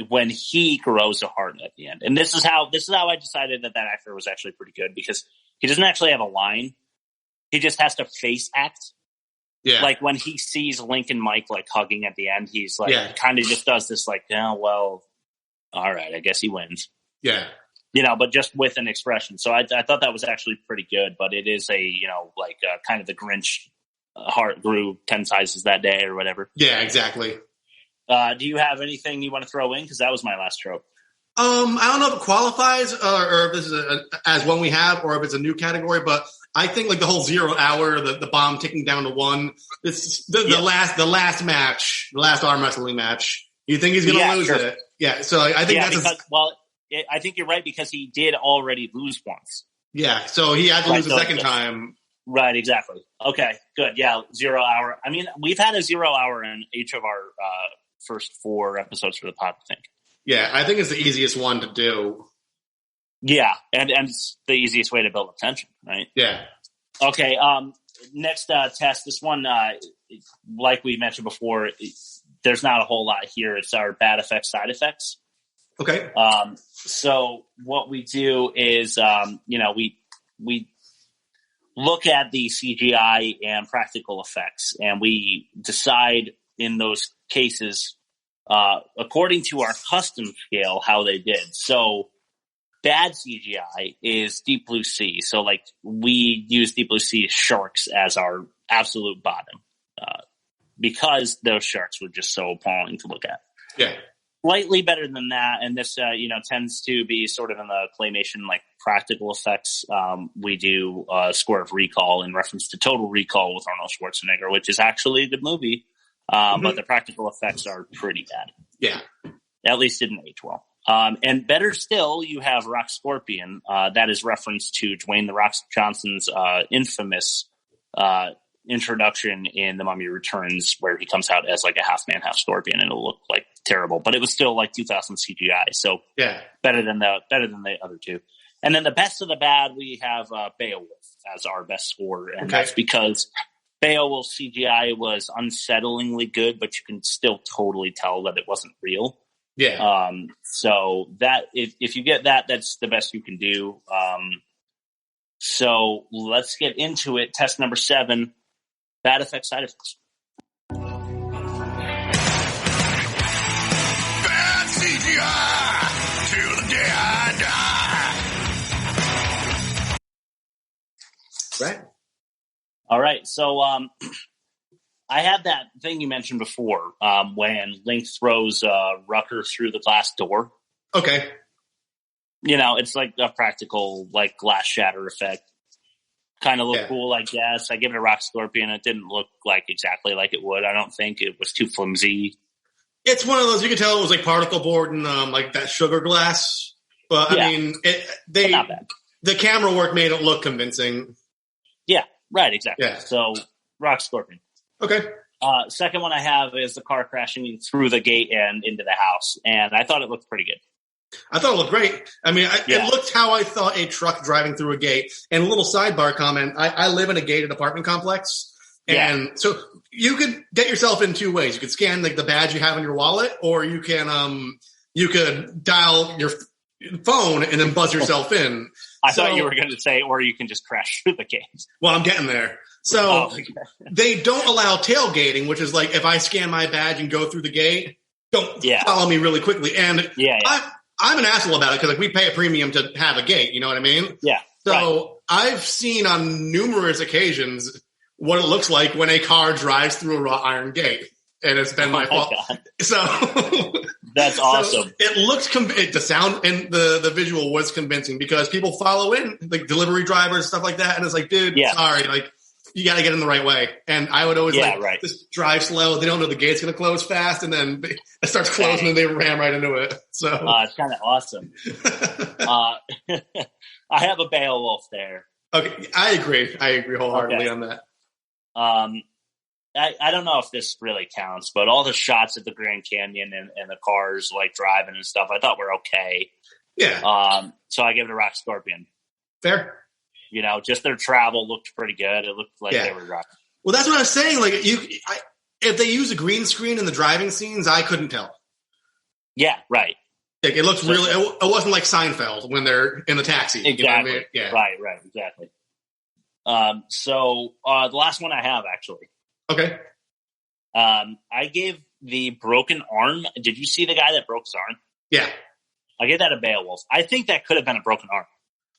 when he grows a heart at the end. And this is how I decided that actor was actually pretty good, because he doesn't actually have a line. He just has to face act. Yeah. Like when he sees Link and Mike like hugging at the end, he's like kind of just does this like, oh, well, all right, I guess he wins. Yeah. But just with an expression. So I thought that was actually pretty good, but it is a, kind of the Grinch heart grew 10 sizes that day or whatever. Yeah, exactly. Do you have anything you want to throw in? Because that was my last trope. I don't know if it qualifies or if this is as one we have or if it's a new category, but I think like the whole 0 hour, the bomb ticking down to 1, it's the last match, the last arm wrestling match. You think he's going to lose it? Yeah. So I think I think you're right, because he did already lose once. Yeah. So he had to lose a second time. Right. Exactly. Okay. Good. Yeah. 0 hour. I mean, we've had a 0 hour in each of our first 4 episodes for the pod, I think. Yeah, I think it's the easiest one to do. Yeah, and it's the easiest way to build up tension, right? Yeah. Okay, next test. This one, like we mentioned before, there's not a whole lot here. It's our bad effects, side effects. Okay. So what we do is, we look at the CGI and practical effects, and we decide in those cases, according to our custom scale, how they did. So bad CGI is Deep Blue Sea. So like we use Deep Blue Sea sharks as our absolute bottom, because those sharks were just so appalling to look at. Yeah. Slightly better than that. And this, tends to be sort of in the claymation, like practical effects. We do Score of Recall in reference to Total Recall with Arnold Schwarzenegger, which is actually a good movie. But the practical effects are pretty bad. Yeah. At least didn't age well. And better still, you have Rock Scorpion. That is reference to Dwayne "The Rock" Johnson's infamous introduction in The Mummy Returns, where he comes out as like a half man, half scorpion, and it'll look like terrible. But it was still like 2000 CGI, so better than the other two. And then the best of the bad, we have Beowulf as our best score, and that's because Beowulf CGI was unsettlingly good, but you can still totally tell that it wasn't real. Yeah. So that if you get that, that's the best you can do. So let's get into it. Test number 7: bad effects, side effects. Bad CGI till the day I die. Right. All right. So I had that thing you mentioned before, when Link throws Rucker through the glass door. Okay. It's like a practical, like, glass shatter effect. Kind of look cool, I guess. I give it a Rock Scorpion. It didn't look like exactly like it would. I don't think it was too flimsy. It's one of those, you can tell it was like particle board and like that sugar glass. But I mean, not bad. The camera work made it look convincing. Yeah, right, exactly. Yeah. So, Rock Scorpion. Okay. Second one I have is the car crashing through the gate and into the house, and I thought it looked pretty good. I thought it looked great. I mean, it looked how I thought a truck driving through a gate. And a little sidebar comment, I live in a gated apartment complex. And so you could get yourself in two ways. You could scan like the badge you have in your wallet, or you could dial your phone and then buzz yourself in. I thought you were going to say, or you can just crash through the gate. Well, I'm getting there. So they don't allow tailgating, which is like if I scan my badge and go through the gate, don't follow me really quickly. And I'm an asshole about it because like we pay a premium to have a gate. You know what I mean? Yeah. So I've seen on numerous occasions what it looks like when a car drives through a wrought iron gate, and it's been my fault. God. So that's awesome. So it looked the sound and the visual was convincing because people follow in like delivery drivers and stuff like that, and it's like, dude, sorry, like you got to get in the right way. And I would always just drive slow. They don't know the gate's going to close fast, and then it starts closing, and they ram right into it. So it's kind of awesome. I have a Beowulf there. Okay, I agree wholeheartedly on that. I don't know if this really counts, but all the shots at the Grand Canyon and the cars like driving and stuff, I thought were okay. Yeah. So I give it a Rock Scorpion. Fair. You know, just their travel looked pretty good. It looked like they were driving. Well, that's what I was saying. Like if they use a green screen in the driving scenes, I couldn't tell. Yeah, right. Like, it looks really. It wasn't like Seinfeld when they're in the taxi. Exactly. You know what I mean? Yeah. Right. Exactly. So the last one I have actually. Okay. I gave the broken arm. Did you see the guy that broke his arm? Yeah. I gave that a Beowulf. I think that could have been a broken arm.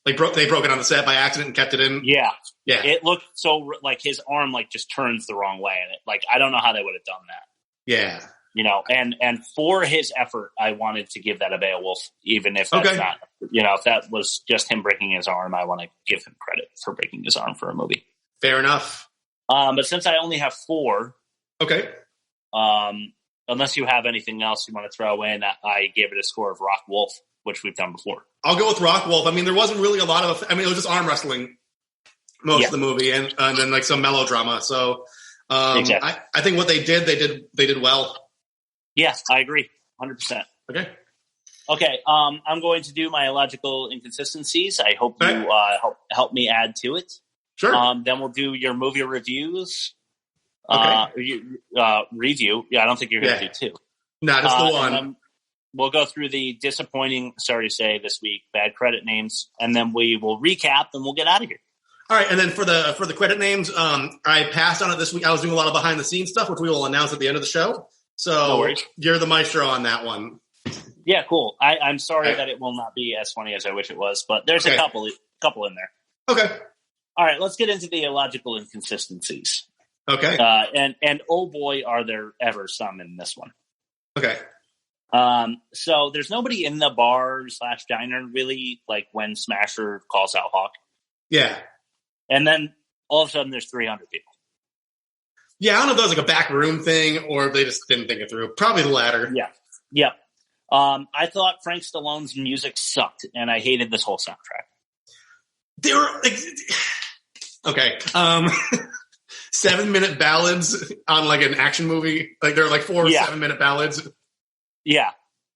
Like they broke it on the set by accident and kept it in. Yeah. Yeah. It looked so like his arm like just turns the wrong way, and it like I don't know how they would have done that. Yeah. You know, and for his effort, I wanted to give that a Beowulf, even if that's not, you know, if that was just him breaking his arm, I want to give him credit for breaking his arm for a movie. Fair enough. But since I only have 4, okay. Unless you have anything else you want to throw in, I gave it a score of Rock Wolf, which we've done before. I'll go with Rock Wolf. I mean, there wasn't really a lot of. I mean, it was just arm wrestling most of the movie, and then like some melodrama. So, exactly. I think what they did well. Yes, I agree, 100%. Okay. I'm going to do my illogical inconsistencies. I hope you help me add to it. Sure. Then we'll do your movie reviews. Review. Yeah, I don't think you're going to do 2. No, just the one. We'll go through the disappointing, sorry to say, this week, bad credit names, and then we will recap, and we'll get out of here. All right, and then for the credit names, I passed on it this week. I was doing a lot of behind the scenes stuff, which we will announce at the end of the show. So you're the maestro on that one. Yeah, cool. I'm sorry that it will not be as funny as I wish it was, but there's a couple in there. Okay. All right, let's get into the illogical inconsistencies. Okay. And oh boy, are there ever some in this one. Okay. So there's nobody in the bar/diner really, like when Smasher calls out Hawk. Yeah. And then all of a sudden there's 300 people. Yeah, I don't know if that was like a back room thing or if they just didn't think it through. Probably the latter. Yeah. Yep. I thought Frank Stallone's music sucked, and I hated this whole soundtrack. They were like, okay. 7-minute ballads on like an action movie. Like there are like 4 7-minute ballads. Yeah.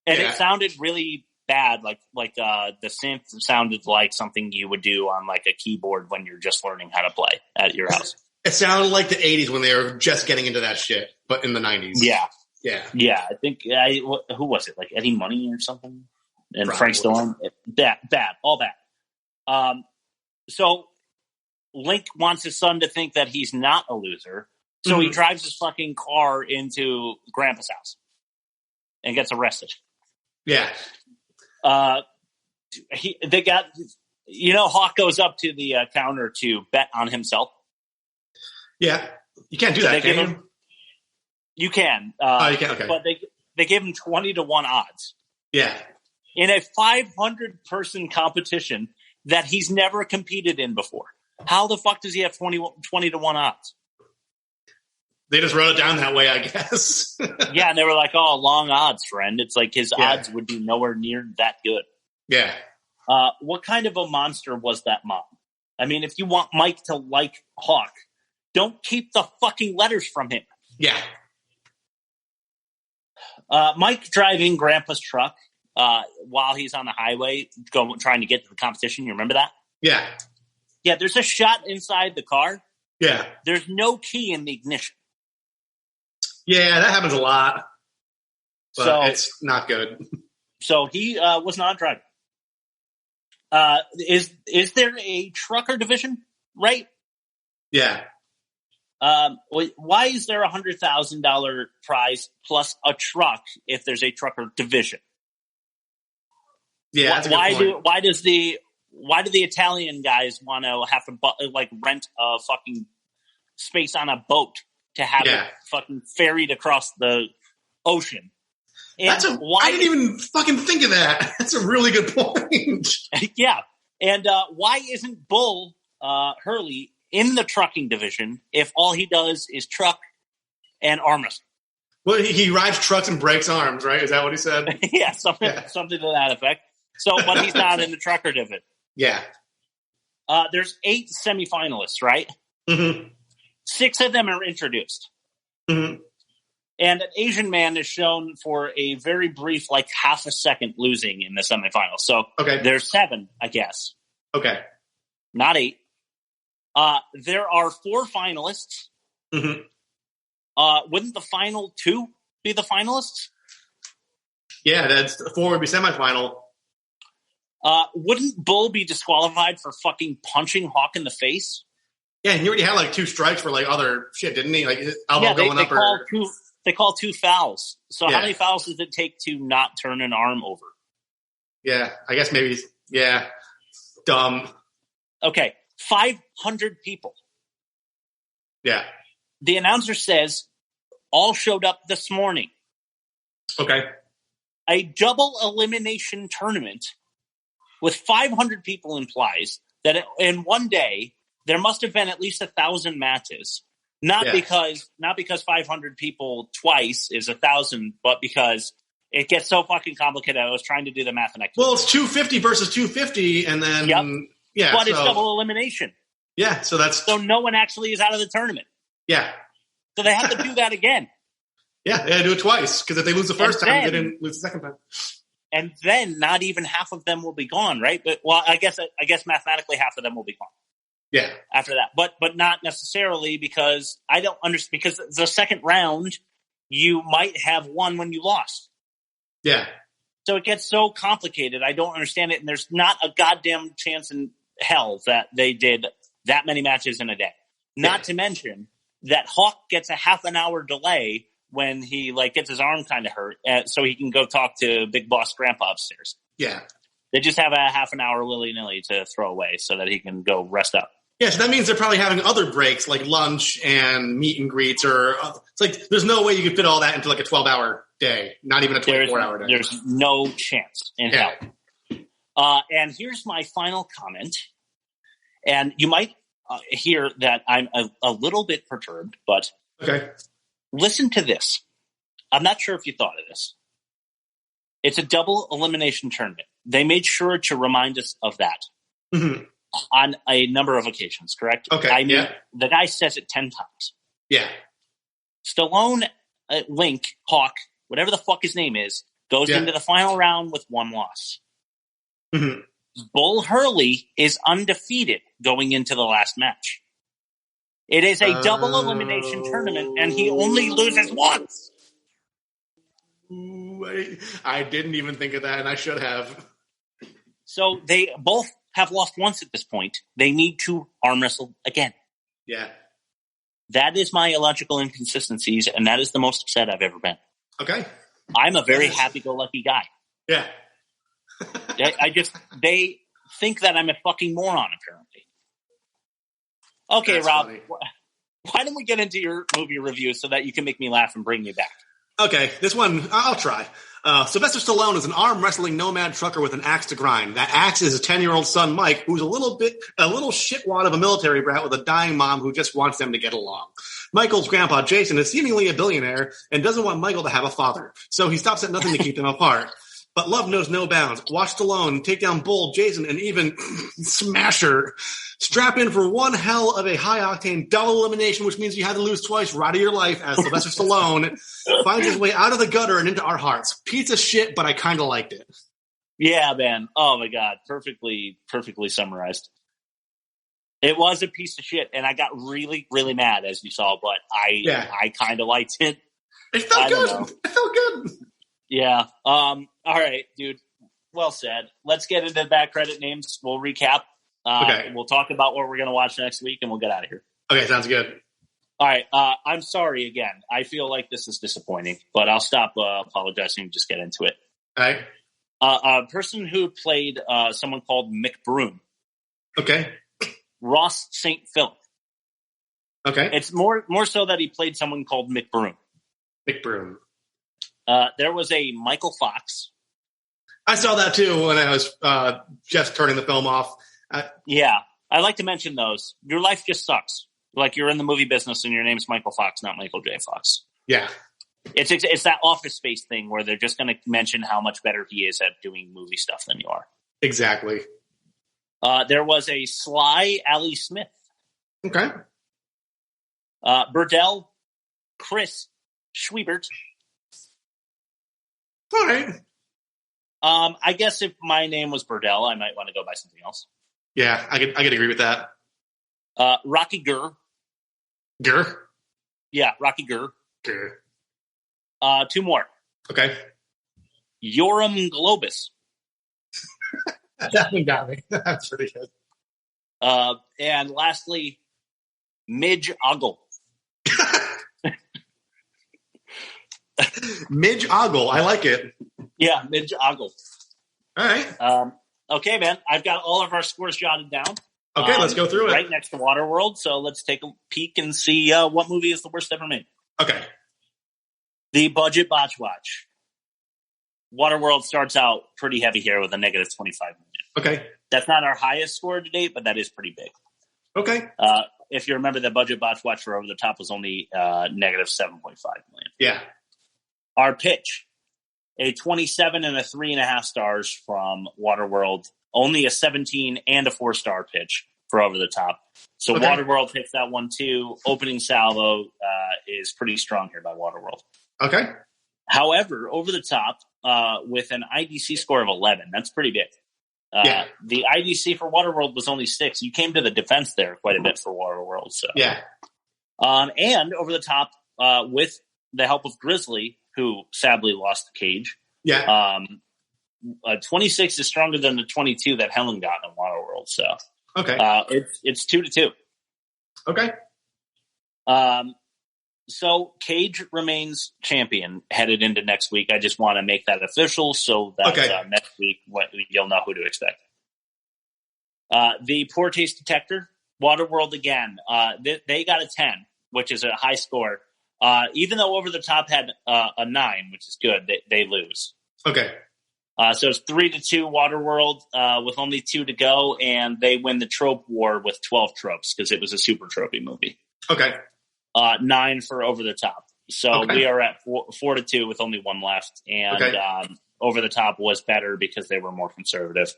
And it sounded really bad. Like the synth sounded like something you would do on like a keyboard when you're just learning how to play at your house. It sounded like the 80s when they were just getting into that shit, but in the 90s. Yeah. Yeah. Yeah. I think, who was it? Like Eddie Money or something? And Probably. Frank Stallone? Bad. All bad. So Link wants his son to think that he's not a loser. So he drives his fucking car into Grandpa's house and gets arrested. Yeah. Hawk goes up to the counter to bet on himself. Yeah. You can't do that, can you? You can. You can, okay. But they gave him 20-1 odds. Yeah. In a 500-person competition that he's never competed in before. How the fuck does he have 20-1 odds? They just wrote it down that way, I guess. Yeah, and they were like, oh, long odds, friend. It's like his odds would be nowhere near that good. Yeah. What kind of a monster was that mom? I mean, if you want Mike to like Hawk, don't keep the fucking letters from him. Yeah. Mike driving Grandpa's truck while he's on the highway trying to get to the competition. You remember that? Yeah. Yeah, there's a shot inside the car. Yeah. There's no key in the ignition. Yeah, that happens a lot. But So it's not good. So he was not driving. Is there a trucker division? Right? Yeah. Why is there $100,000 prize plus a truck if there's a trucker division? Yeah, that's a good point. Why do the Italian guys want to have to rent a fucking space on a boat to have it fucking ferried across the ocean? And I didn't even fucking think of that. That's a really good point. Yeah. And why isn't Bull Hurley in the trucking division if all he does is truck and arm wrestle? Well, he rides trucks and breaks arms, right? Is that what he said? Yeah, something to that effect. So, but he's not in the trucker division. Yeah. There's 8 semifinalists, right? Mm-hmm. 6 of them are introduced. Mm-hmm. And an Asian man is shown for a very brief, half a second losing in the semifinals. So there's 7, I guess. Okay. Not 8. There are 4 finalists. Mm-hmm. Wouldn't the final 2 be the finalists? Yeah, that's 4 would be semifinal. Wouldn't Bull be disqualified for fucking punching Hawk in the face? Yeah, he already had 2 strikes for other shit, didn't he? His elbow going up. They call 2 fouls. So how many fouls does it take to not turn an arm over? Yeah, I guess maybe. Yeah, dumb. Okay, 500 people. Yeah. The announcer says all showed up this morning. Okay. A double elimination tournament with 500 people implies that in one day there must have been at least 1,000 matches. Not because 500 people twice is 1,000, but because it gets so fucking complicated. I was trying to do the math and I couldn't. Well, it's 250 versus 250, and then but it's double elimination. Yeah, so no one actually is out of the tournament. Yeah, so they have to do that again. Yeah, they had to do it twice because if they lose the first time, they didn't lose the second time. And then not even half of them will be gone, right? But I guess mathematically half of them will be gone. Yeah. After that, but not necessarily because I don't understand. Because the second round, you might have won when you lost. Yeah. So it gets so complicated. I don't understand it, and there's not a goddamn chance in hell that they did that many matches in a day. Not to mention that Hawk gets a half an hour delay when he gets his arm kind of hurt, so he can go talk to Big Boss Grandpa upstairs. Yeah. They just have a half an hour willy-nilly to throw away so that he can go rest up. Yeah, so that means they're probably having other breaks like lunch and meet and greets, or it's there's no way you could fit all that into a 12-hour day, not even a 24-hour day. There's no chance in hell. And here's my final comment. And you might hear that I'm a little bit perturbed, but listen to this. I'm not sure if you thought of this. It's a double elimination tournament. They made sure to remind us of that. Mm-hmm. On a number of occasions, correct? Okay. The guy says it 10 times. Yeah. Stallone, Link, Hawk, whatever the fuck his name is, goes into the final round with 1 loss. Mm-hmm. Bull Hurley is undefeated going into the last match. It is a double elimination tournament, and he only loses once. I didn't even think of that, and I should have. So they both have lost once at this point. They need to arm wrestle again. Yeah. That is my illogical inconsistencies, and that is the most upset I've ever been. Okay. I'm a very happy-go-lucky guy. Yeah. They think that I'm a fucking moron, apparently. Okay, that's Rob, funny. Why don't we get into your movie review so that you can make me laugh and bring me back? Okay, this one, I'll try. Sylvester Stallone is an arm wrestling nomad trucker with an axe to grind. That axe is his 10-year-old son, Mike, who's a little shitwad of a military brat with a dying mom who just wants them to get along. Michael's grandpa, Jason, is seemingly a billionaire and doesn't want Michael to have a father, so he stops at nothing to keep them apart. but love knows no bounds. Watch Stallone take down Bull, Jason, and even Smasher. Strap in for one hell of a high-octane double elimination, which means you had to lose twice right of your life as Sylvester Stallone finds his way out of the gutter and into our hearts. Pizza shit, but I kind of liked it. Yeah, man. Oh, my God. Perfectly summarized. It was a piece of shit, and I got really, really mad, as you saw, but I kind of liked it. It felt good. It felt good. Yeah. All right, dude. Well said. Let's get into back credit names. We'll recap. Okay. We'll talk about what we're going to watch next week, and we'll get out of here. Okay, sounds good. All right. I'm sorry again. I feel like this is disappointing, but I'll stop apologizing and just get into it. All right. A person who played someone called Mick Broom. Okay. Ross St. Philip. Okay. It's more so that he played someone called Mick Broom. Mick Broom. There was a Michael Fox. I saw that too when I was just turning the film off. Yeah. I like to mention those. Your life just sucks. Like you're in the movie business and your name's Michael Fox, not Michael J. Fox. Yeah. It's that Office Space thing where they're just going to mention how much better he is at doing movie stuff than you are. Exactly. There was a Sly Ali Smith. Okay. Burdell Chris Schwiebert. All right. I guess if my name was Burdell, I might want to go by something else. Yeah, I could agree with that. Rocky Gurr. Gurr? Yeah, Rocky Gurr. Gurr. Two more. Okay. Yoram Globus. That one got me. That's pretty good. And lastly, Midge Ogle. Midge Ogle. I like it. Yeah, Midge Ogle. All right. Okay, man. I've got all of our scores jotted down. Okay, let's go through it. Right next to Waterworld. So let's take a peek and see what movie is the worst ever made. Okay. The Budget Botch Watch. Waterworld starts out pretty heavy here with a negative 25 million. Okay. That's not our highest score to date, but that is pretty big. Okay. If you remember, the Budget Botch Watch for Over the Top was only negative 7.5 million. Yeah. Our pitch, a 27 and a 3.5 stars from Waterworld, only a 17 and a 4-star pitch for Over the Top. So Okay. Waterworld takes that one too. Opening salvo is pretty strong here by Waterworld. Okay. However, Over the Top, with an IDC score of 11, that's pretty big. Yeah. The IDC for Waterworld was only 6. You came to the defense there quite a bit for Waterworld. So. Yeah. And Over the Top, with the help of Grizzly, who sadly lost the cage, Yeah. 26 is stronger than the 22 that Helen got in Waterworld. So Okay. it's 2-2. Okay. So Cage remains champion headed into next week. I just want to make that official so that next week you'll know who to expect. The Poor Taste Detector, Waterworld again. They got a 10, which is a high score. Even though Over the Top had a 9, which is good, they lose. Okay. So it's 3-2 Waterworld with only 2 to go, and they win the trope war with 12 tropes because it was a super tropey movie. Okay. 9 for Over the Top. So we are at 4-2 with only 1 left, and Over the Top was better because they were more conservative.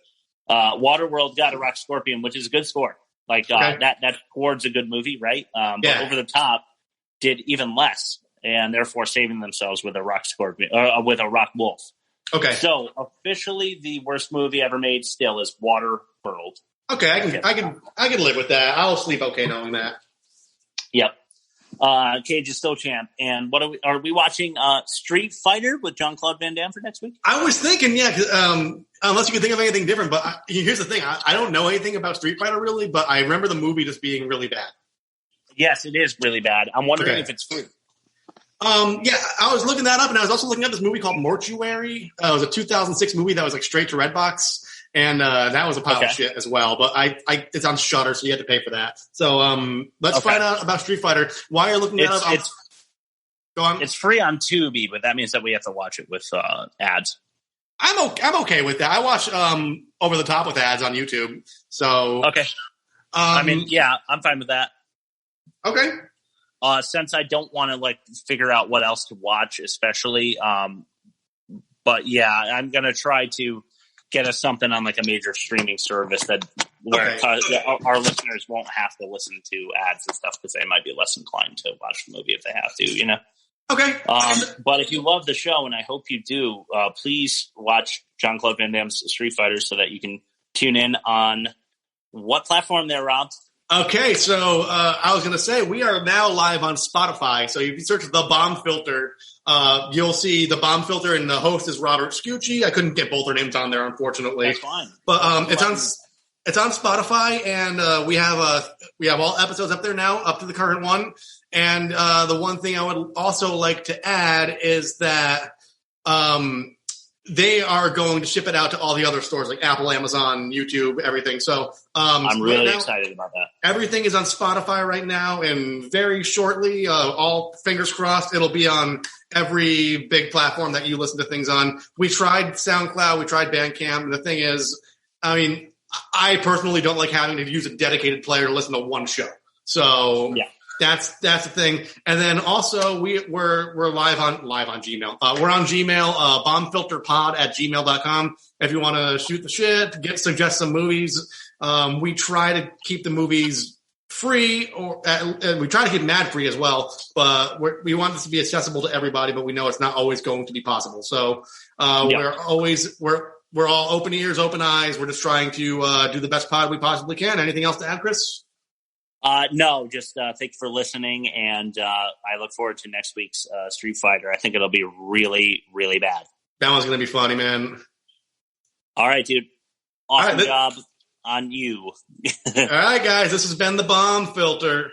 Waterworld got a Rock Scorpion, which is a good score. Like that's towards a good movie, right? But Over the Top did even less, and therefore saving themselves with a Rock Scorpion, with a Rock Wolf. Okay. So officially, the worst movie ever made still is Waterworld. Okay, I can live with that. I'll sleep okay knowing that. Yep. Cage is still champ. And what are we watching? Street Fighter with Jean-Claude Van Damme for next week? I was thinking, unless you can think of anything different. But here's the thing: I don't know anything about Street Fighter really, but I remember the movie just being really bad. Yes, it is really bad. I'm wondering if it's free. I was looking that up, and I was also looking at this movie called Mortuary. It was a 2006 movie that was like straight to Redbox, and that was a pile of shit as well. But it's on Shudder, so you had to pay for that. So let's find out about Street Fighter. While you're looking that up, go on. It's free on Tubi, but that means that we have to watch it with ads. I'm okay with that. I watch Over the Top with ads on YouTube. So okay. I'm fine with that. Okay. Since I don't want to figure out what else to watch, especially But yeah, I'm going to try to get us something on like a major streaming service where our listeners won't have to listen to ads and stuff because they might be less inclined to watch the movie if they have to, you know? Okay. But if you love the show, and I hope you do, please watch Jean-Claude Van Damme's Street Fighter so that you can tune in on what platform there, Rob? Okay, so I was going to say we are now live on Spotify. So if you search the Bomb Filter, you'll see the Bomb Filter, and the host is Robert Scucci. I couldn't get both their names on there, unfortunately. That's fine. But it's on Spotify, and we have all episodes up there now, up to the current one. And the one thing I would also like to add is that they are going to ship it out to all the other stores like Apple, Amazon, YouTube, everything. So I'm really excited about that. Everything is on Spotify right now, and very shortly, all fingers crossed, it'll be on every big platform that you listen to things on. We tried SoundCloud, we tried Bandcamp. The thing is, I mean, I personally don't like having to use a dedicated player to listen to one show. So yeah. That's the thing. And then also we're live on Gmail. We're on Gmail, bombfilterpod@gmail.com. If you want to shoot the shit, suggest some movies. We try to keep the movies free, and we try to keep them ad free as well. But we want this to be accessible to everybody, but we know it's not always going to be possible. So we're all open ears, open eyes. We're just trying to do the best pod we possibly can. Anything else to add, Chris? No, just thank you for listening, and I look forward to next week's Street Fighter. I think it'll be really, really bad. That one's going to be funny, man. All right, dude. Awesome job on you. All right, guys. This has been the Bomb Filter.